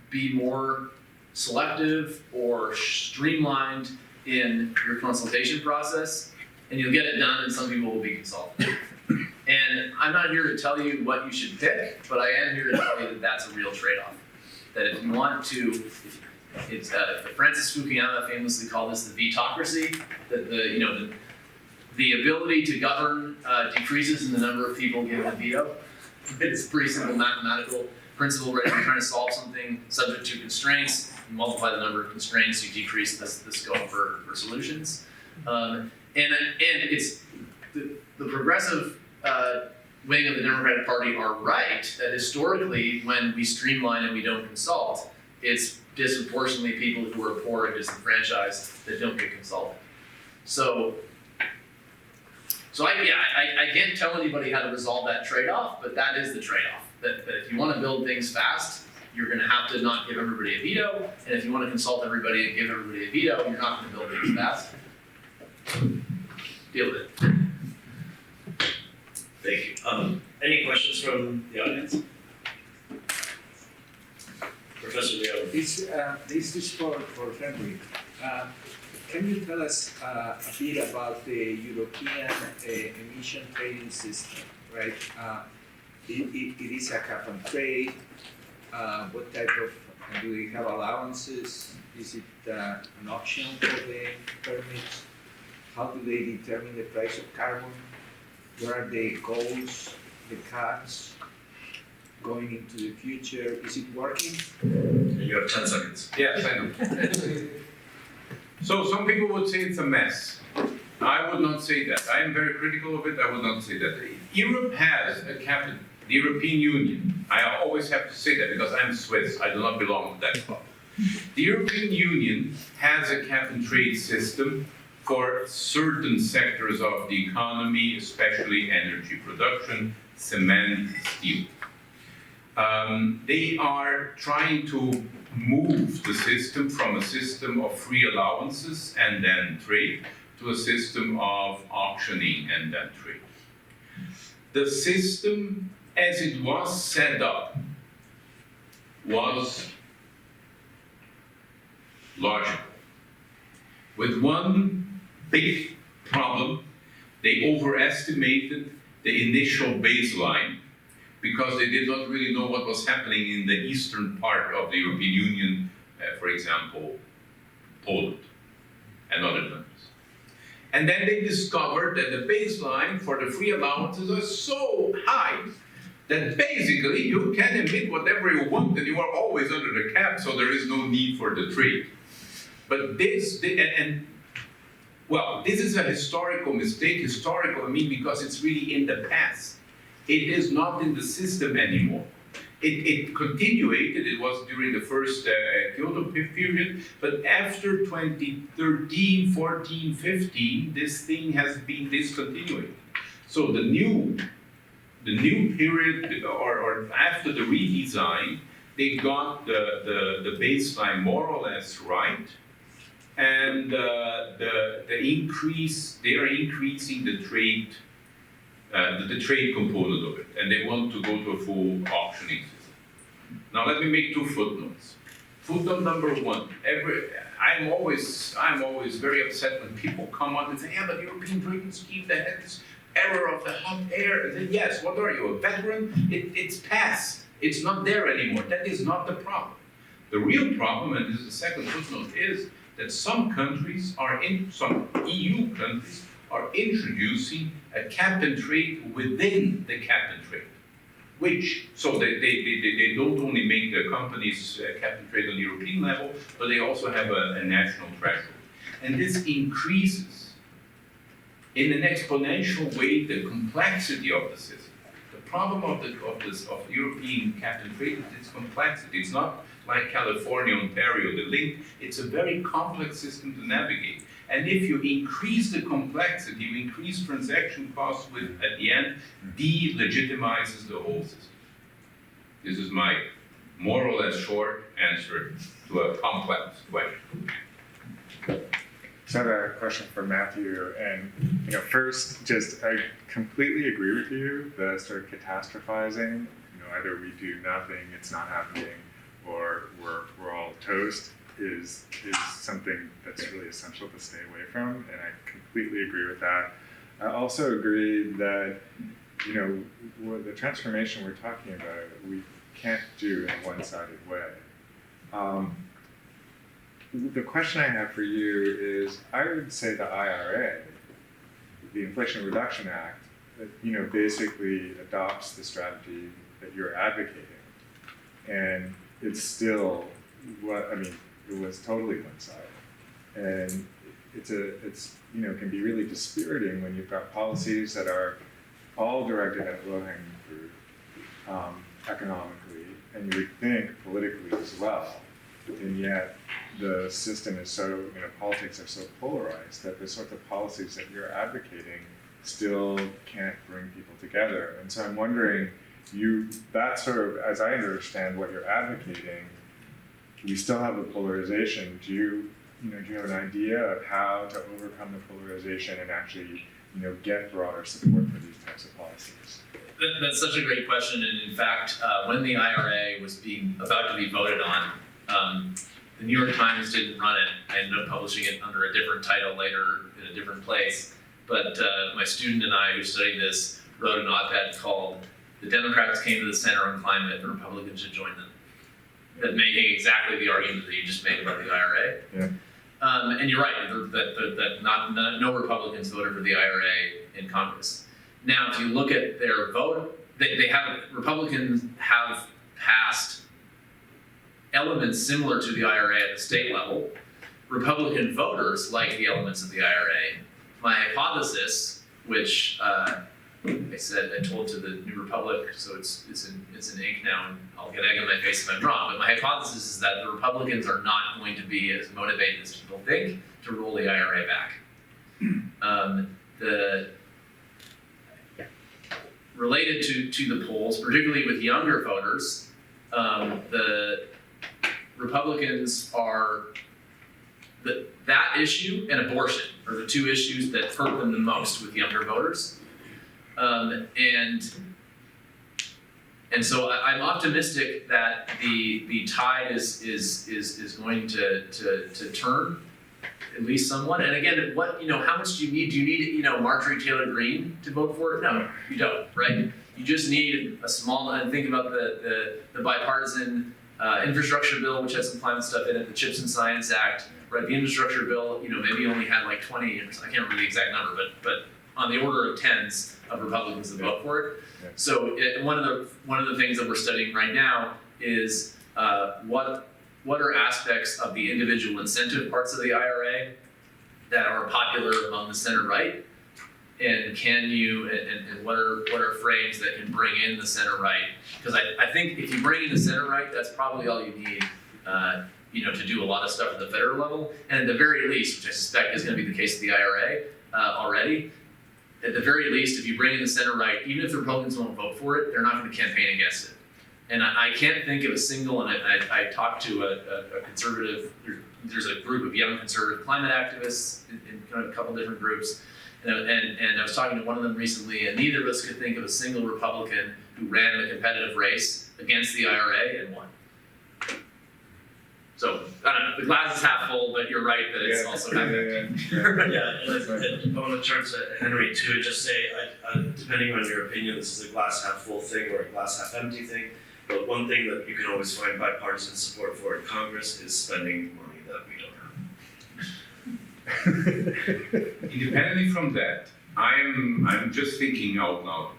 be more selective or streamlined in your consultation process, and you'll get it done, and some people will be consulted. And I'm not here to tell you what you should pick, but I am here to tell you that that's a real trade-off. That if you want to, Francis Fukuyama famously called this the vetocracy, that the ability to govern decreases in the number of people given a veto. It's a pretty simple mathematical principle, right? If you're trying to solve something subject to constraints, you multiply the number of constraints, you decrease the scope for solutions. And it's the progressive wing of the Democratic Party are right that historically, when we streamline and we don't consult, it's disproportionately people who are poor and disenfranchised that don't get consulted. So I can't tell anybody how to resolve that trade-off, but that is the trade-off. That if you want to build things fast, you're going to have to not give everybody a veto, and if you want to consult everybody and give everybody a veto, you're not going to build things fast. Deal with it. Thank you. Any questions from the audience? Professor Loyola. This is for Henri. Can you tell us a bit about the European emission trading system, right? It is a cap and trade. What type of, do they have allowances? Is it an option for the permits? How do they determine the price of carbon? What are the goals, the cuts going into the future? Is it working? And you have 10 seconds. Yes, I know. So some people would say it's a mess. I would not say that. I am very critical of it. I would not say that. Europe has a cabinet, the European Union. I always have to say that because I'm Swiss. I do not belong to that club. The European Union has a cap and trade system for certain sectors of the economy, especially energy production, cement, steel. They are trying to move the system from a system of free allowances and then trade to a system of auctioning and then trade. The system as it was set up was logical, with one big problem. They overestimated the initial baseline because they did not really know what was happening in the eastern part of the European Union, for example, Poland and other countries. And then they discovered that the baseline for the free allowances are so high that basically you can emit whatever you want and you are always under the cap, so there is no need for the trade. But this, well, this is a historical mistake. Historical, I mean, because it's really in the past. It is not in the system anymore. It continuated, it was during the first Kyoto period, but after 2013, 14, 15, this thing has been discontinued. So the new period, or after the redesign, they got the baseline more or less right, and the increase, they are increasing the trade component of it, and they want to go to a full auctioning system. Now let me make two footnotes. Footnote number one, I'm always very upset when people come on and say, yeah, but the European trading scheme, that had this error of the hot air. And then, yes, what are you, a veteran? It's past. It's not there anymore. That is not the problem. The real problem, and this is the second footnote, is that some countries some EU countries are introducing a cap and trade within the cap and trade. So they don't only make their companies cap and trade on the European level, but they also have a national threshold. And this increases in an exponential way the complexity of the system. The problem of European cap and trade is its complexity. It's not like California, Ontario, the link. It's a very complex system to navigate. And if you increase the complexity, you increase transaction costs, which at the end delegitimizes the whole system. This is my more or less short answer to a complex question. So I have a question for Matthew, and first, I completely agree with you. The sort of catastrophizing, either we do nothing, it's not happening, or we're all toast, is something that's really essential to stay away from, and I completely agree with that. I also agree that the transformation we're talking about, we can't do in a one-sided way. The question I have for you is, I would say the IRA, the Inflation Reduction Act, basically adopts the strategy that you're advocating, and it's still it was totally one-sided, and it's can be really dispiriting when you've got policies that are all directed at low-hanging fruit, economically, and you would think politically as well, and yet the system is so, politics are so polarized that the sorts of policies that you're advocating still can't bring people together. And so I'm wondering, that sort of, as I understand what you're advocating, we still have the polarization. Do you have an idea of how to overcome the polarization and actually, get broader support for these types of policies? That's such a great question, and in fact, when the IRA was about to be voted on, the New York Times didn't run it. I ended up publishing it under a different title later in a different place. But my student and I, who studied this, wrote an op-ed called "The Democrats Came to the Center on Climate, the Republicans Should Join Them," that making exactly the argument that you just made about the IRA. Yeah. And you're right, that no Republicans voted for the IRA in Congress. Now, if you look at their vote, Republicans have passed elements similar to the IRA at the state level. Republican voters like the elements of the IRA. My hypothesis, which I told to the New Republic, so it's in ink now, and I'll get egg on my face if I'm wrong, but my hypothesis is that the Republicans are not going to be as motivated as people think to roll the IRA back. Related to the polls, particularly with younger voters, the Republicans are, that issue and abortion are the two issues that hurt them the most with younger voters. And so I'm optimistic that the tide is going to turn at least somewhat. And again, how much do you need? Do you need Marjorie Taylor Greene to vote for it? No, you don't, right? You just need a small, and think about the bipartisan infrastructure bill, which has some climate stuff in it, the CHIPS and Science Act, right? The infrastructure bill, maybe only had like 20, I can't remember the exact number, but on the order of tens of Republicans that vote for it. Yeah. So one of the things that we're studying right now is what are aspects of the individual incentive parts of the IRA that are popular among the center right, and can you and what are frames that can bring in the center right? Because I think if you bring in the center right, that's probably all you need. To do a lot of stuff at the federal level, and at the very least, which I suspect is going to be the case of the IRA already, at the very least, if you bring in the center right, even if the Republicans won't vote for it, they're not going to campaign against it. And I can't think of a single, and I talked to a conservative, there's a group of young conservative climate activists in kind of a couple different groups, and I was talking to one of them recently, and neither of us could think of a single Republican who ran in a competitive race against the IRA and won. So, I don't know, the glass is half full, but you're right that it's also half empty. Yeah, and I want to turn to Henri too, and just say, depending on your opinion, this is a glass half full thing or a glass half empty thing. But one thing that you can always find bipartisan support for in Congress is spending money that we don't have. Independently from that, I'm just thinking out loud.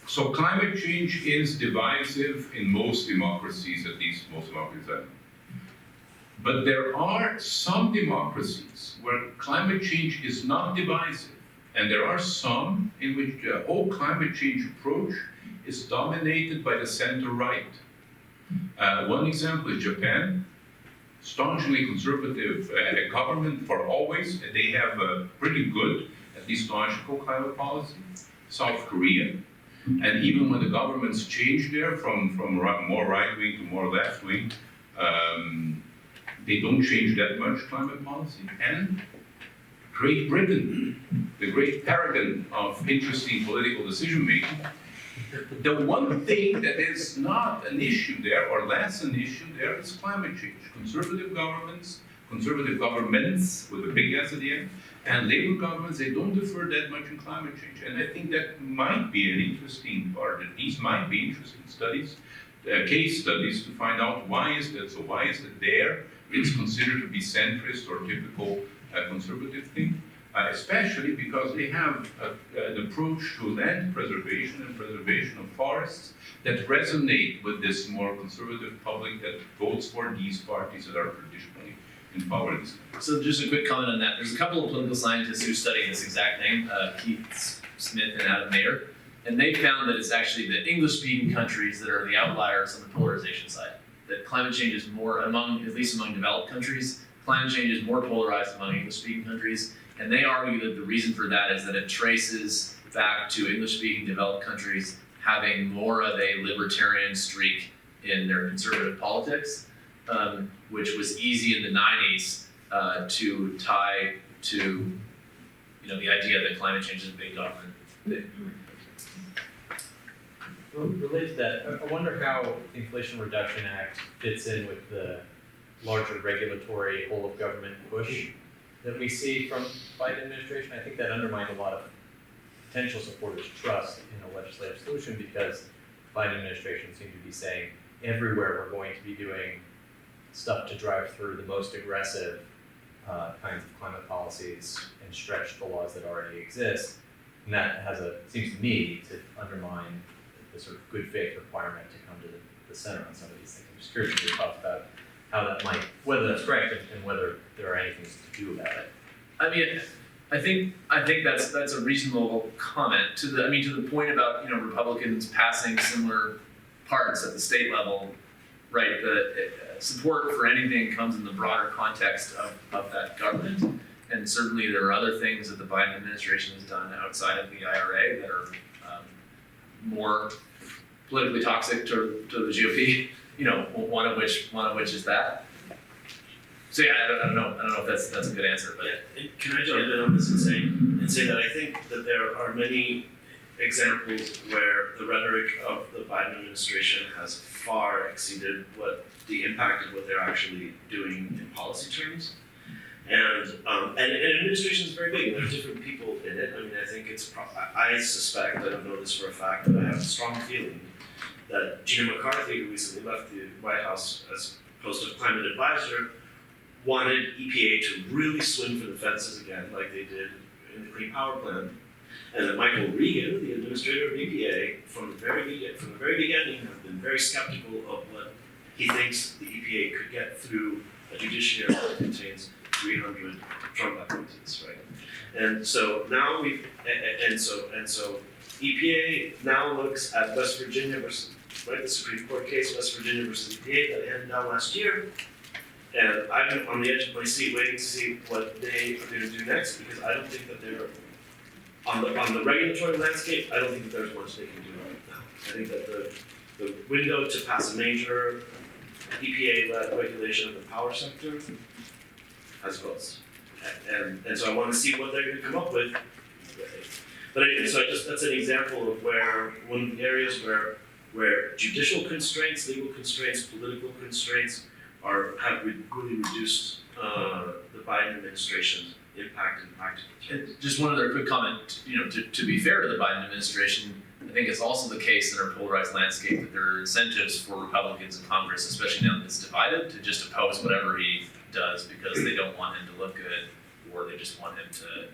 So climate change is divisive in most democracies, at least most democracies I know. But there are some democracies where climate change is not divisive. And there are some in which the whole climate change approach is dominated by the center right. One example is Japan, staunchly conservative government for always. They have a pretty good, at least logical climate policy. South Korea. And even when the governments change there from more right-wing to more left-wing, they don't change that much climate policy. And Great Britain, the great paragon of interesting political decision-making, the one thing that is not an issue there, or less an issue there, is climate change. Conservative governments with a big S at the end, and Labour governments, they don't defer that much in climate change. And I think that might be an interesting part, that these might be interesting studies, case studies, to find out why is that. So why is it there? It's considered to be centrist or typical conservative thing, especially because they have an approach to land preservation and preservation of forests that resonate with this more conservative public that votes for these parties that are traditionally in power. So just a quick comment on that. There's a couple of political scientists who study this exact thing, Keith Smith and Adam Mayer, and they found that it's actually the English-speaking countries that are the outliers on the polarization side. That climate change is more at least among developed countries, climate change is more polarized among English-speaking countries, and they argue that the reason for that is that it traces back to English-speaking developed countries having more of a libertarian streak in their conservative politics, which was easy in the 90s to tie to the idea that climate change is a big government. Related to that, I wonder how the Inflation Reduction Act fits in with the larger regulatory whole of government push that we see from Biden administration. I think that undermined a lot of potential supporters' trust in a legislative solution, because Biden administration seemed to be saying everywhere we're going to be doing stuff to drive through the most aggressive kinds of climate policies and stretch the laws that already exist. And that seems to me to undermine the sort of good faith requirement to come to the center on some of these things. I'm just curious if you talk about how that might, whether that's correct and whether there are any things to do about it. I mean, I think that's a reasonable comment to the point about Republicans passing similar parts at the state level, right? The support for anything comes in the broader context of that government, and certainly there are other things that the Biden administration has done outside of the IRA that are more politically toxic to the GOP. One of which is that. So yeah, I don't know if that's a good answer, but Can I jump in on this and say that I think that there are many examples where the rhetoric of the Biden administration has far exceeded what the impact of what they're actually doing in policy terms. And administration is very big, and there are different people in it. I mean, I think I suspect, I don't know this for a fact, but I have a strong feeling that Gina McCarthy, who recently left the White House as post of climate advisor, wanted EPA to really swing for the fences again, like they did in the Clean Power Plan. And that Michael Regan, the administrator of EPA, from the very beginning, has been very skeptical of what he thinks the EPA could get through a judiciary that contains 300 Trump appointees, right? And so now so EPA now looks at West Virginia versus, right, the Supreme Court case, West Virginia versus EPA that handed down last year. And I've been on the edge of my seat waiting to see what they are going to do next, because I don't think that they're on the regulatory landscape. I don't think that there's much they can do right now. I think that the window to pass a major EPA-led regulation of the power sector has closed, and so I want to see what they're going to come up with. But anyway, so that's an example of where one of the areas where judicial constraints, legal constraints, political constraints have really reduced the Biden administration's impact and practical terms. And just one other quick comment, to be fair to the Biden administration, I think it's also the case in our polarized landscape that there are incentives for Republicans in Congress, especially now that it's divided, to just oppose whatever he does because they don't want him to look good, or they just want him to,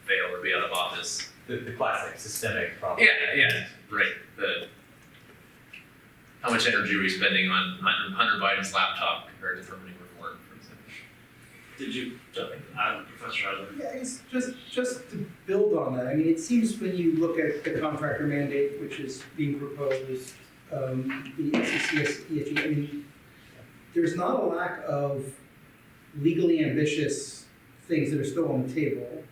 fail or be out of office. The classic systemic problem. Yeah, right. How much energy are we spending on Hunter Biden's laptop compared to permitting reform, for example? Did you, Professor Adler? Yeah, I guess just to build on that, I mean, it seems when you look at the contractor mandate, which is being proposed, the SEC, ESG, I mean, there's not a lack of legally ambitious things that are still on the table,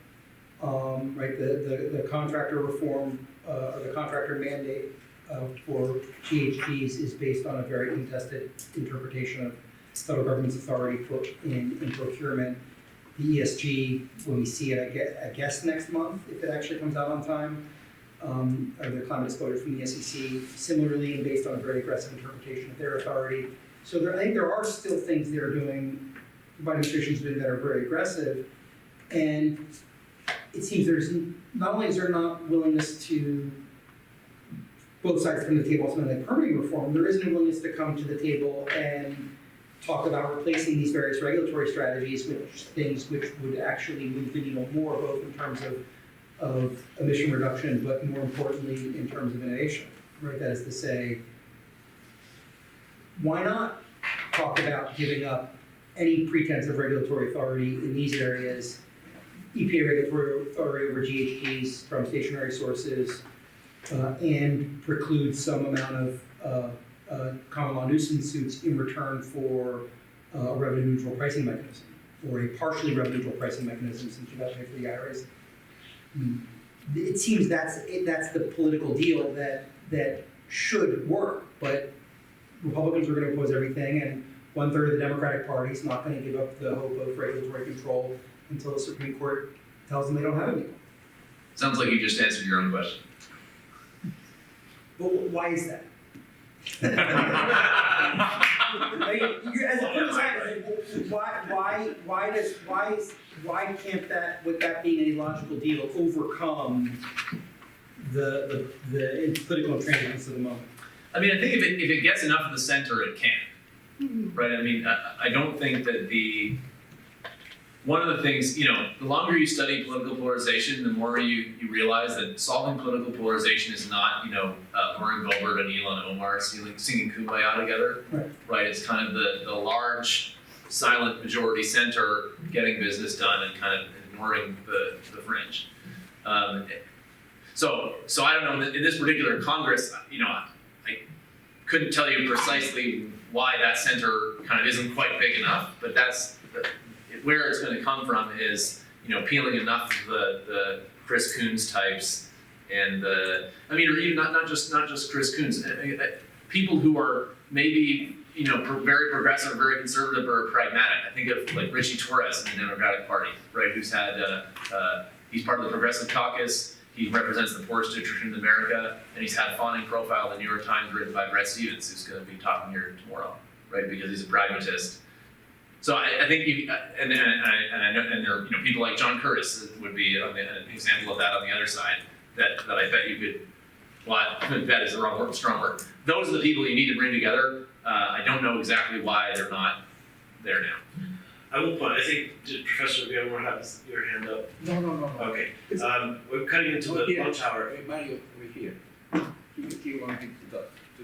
right? The contractor reform, or the contractor mandate for GHGs is based on a very contested interpretation of federal government's authority in procurement. The ESG, when we see it, I guess next month, if it actually comes out on time, or the climate disclosure from the SEC, similarly and based on a very aggressive interpretation of their authority. So I think there are still things they're doing, the Biden administration's doing that are very aggressive, and it seems not only is there not willingness to both sides come to the table on something like permitting reform, there isn't a willingness to come to the table and talk about replacing these various regulatory strategies with things which would actually move the needle more, both in terms of emission reduction, but more importantly, in terms of innovation, right? That is to say, why not talk about giving up any pretense of regulatory authority in these areas, EPA regulatory authority over GHGs from stationary sources, and preclude some amount of common law nuisance suits in return for a revenue neutral pricing mechanism, or a partially revenue neutral pricing mechanism since you got to pay for the IRAs. It seems that's the political deal that should work, but Republicans are going to oppose everything, and 1/3 of the Democratic Party is not going to give up the hope of regulatory control until the Supreme Court tells them they don't have any. Sounds like you just answered your own question. But why is that? Why can't that, with that being a logical deal, overcome the political intransigence of the moment? I mean, I think if it gets enough of the center, it can, right? I mean, I don't think that one of the things, the longer you study political polarization, the more you realize that solving political polarization is not, Lauren Boebert and Elon Omar singing Kumbaya together, right? It's kind of the large, silent majority center getting business done and kind of ignoring the fringe. So I don't know, in this particular Congress, I couldn't tell you precisely why that center kind of isn't quite big enough, but that's where it's going to come from is, peeling enough of the Chris Coons types and or even not just Chris Coons, people who are maybe, very progressive, very conservative, or pragmatic. I think of like Richie Torres in the Democratic Party, right? Who's had, he's part of the Progressive Caucus. He represents the poorest district in America, and he's had fawning profile in the New York Times written by Bret Stephens, who's going to be talking here tomorrow, right? Because he's a pragmatist. So I think and I know, and there are people like John Curtis would be an example of that on the other side. That I bet you could. Well, bet is the wrong word, strong word. Those are the people you need to bring together I don't know exactly why they're not there now. I will point, I think, Professor Villamor has your hand up. No. Okay, we're cutting into the lunch hour. Hey, Mario, over here. He wanted to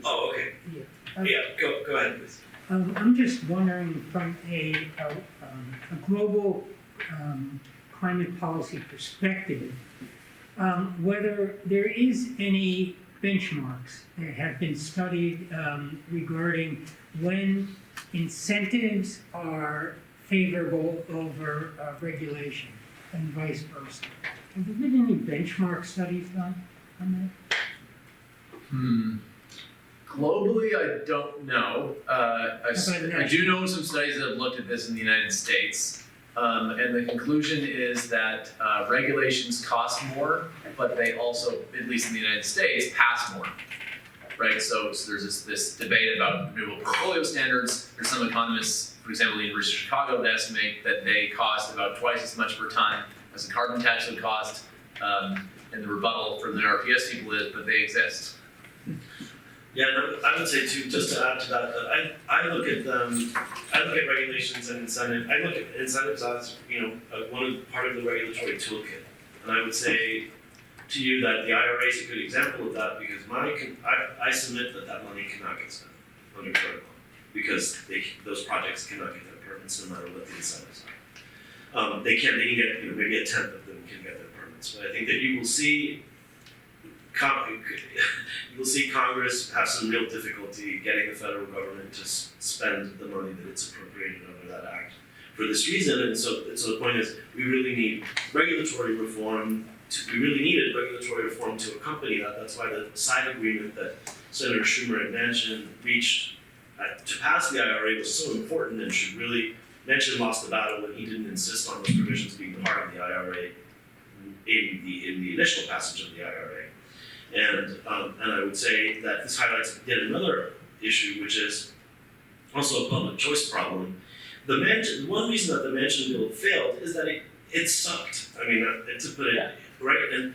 Oh, okay. Yeah. Yeah, go ahead, please. I'm just wondering from a global climate policy perspective, whether there is any benchmarks that have been studied regarding when incentives are favorable over regulation and vice versa. Have there been any benchmark studies done on that? Globally, I don't know. I do know some studies that have looked at this in the United States, and the conclusion is that regulations cost more, but they also, at least in the United States, pass more. Right, so there's this debate about renewable portfolio standards. There's some economists, for example, the University of Chicago, that estimate that they cost about twice as much per ton as the carbon tax would cost, and the rebuttal from the RPS people is, but they exist. Yeah, no, I would say too, just to add to that, I look at regulations and incentives. I look at incentives as part of the regulatory toolkit, and I would say to you that the IRA is a good example of that because I submit that money cannot get spent under protocol because those projects cannot get their permits no matter what the incentives are. They can get maybe a tenth of them can get their permits, but I think that you will see Congress have some real difficulty getting the federal government to spend the money that it's appropriated under that act for this reason. And so the point is, we really need regulatory reform. We really needed regulatory reform to accompany that. That's why the side agreement that Senator Schumer and Manchin reached to pass the IRA was so important and should really. Manchin lost the battle when he didn't insist on those provisions being part of the IRA in the initial passage of the IRA. And I would say that this highlights yet another issue, which is also a public choice problem. One reason that the Manchin bill failed is that it sucked. I mean, to put it right, and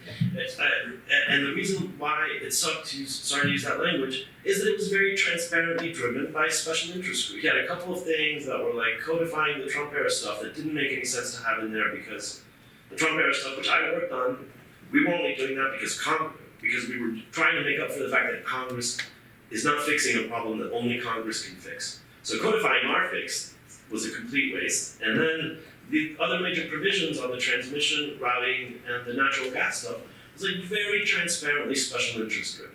the reason why it sucked, sorry to use that language, is that it was very transparently driven by special interest groups. You had a couple of things that were like codifying the Trump era stuff that didn't make any sense to have in there because the Trump era stuff, which I worked on, we were only doing that because we were trying to make up for the fact that Congress is not fixing a problem that only Congress can fix. So codifying our fix was a complete waste. And then the other major provisions on the transmission, routing, and the natural gas stuff was like very transparently special interest driven.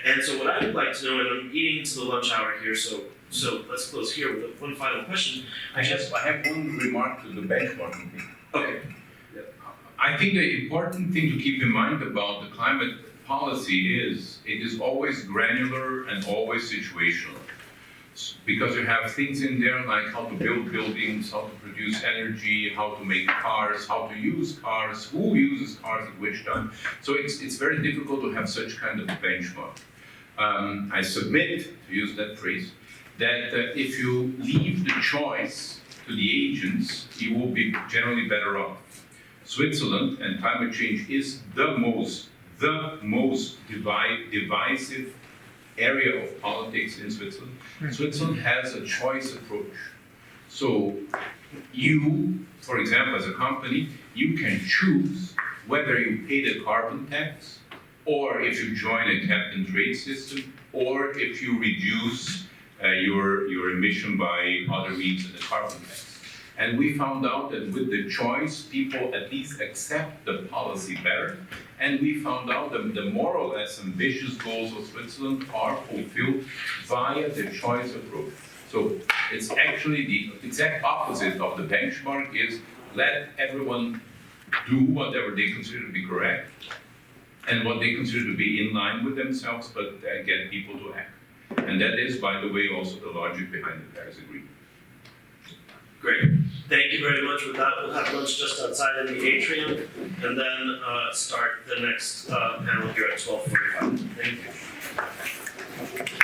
And so what I would like to know, and I'm eating into the lunch hour here, so let's close here with one final question. I have one remark to the benchmarking thing. Okay. I think the important thing to keep in mind about the climate policy is it is always granular and always situational. Because you have things in there like how to build buildings, how to produce energy, how to make cars, how to use cars, who uses cars at which time. So it's very difficult to have such kind of benchmark. I submit, to use that phrase, that if you leave the choice to the agents, you will be generally better off. Switzerland and climate change is the most divisive area of politics in Switzerland. Switzerland has a choice approach. So you, for example, as a company, you can choose whether you pay the carbon tax, or if you join a cap and trade system, or if you reduce your emission by other means in the carbon tax. And we found out that with the choice, people at least accept the policy better. And we found out that the more or less ambitious goals of Switzerland are fulfilled via the choice approach. So it's actually the exact opposite of the benchmark is let everyone do whatever they consider to be correct and what they consider to be in line with themselves, but get people to act. And that is, by the way, also the logic behind the Paris Agreement. Great. Thank you very much. With that, we'll have lunch just outside in the atrium, and then start the next panel here at 12:45. Thank you.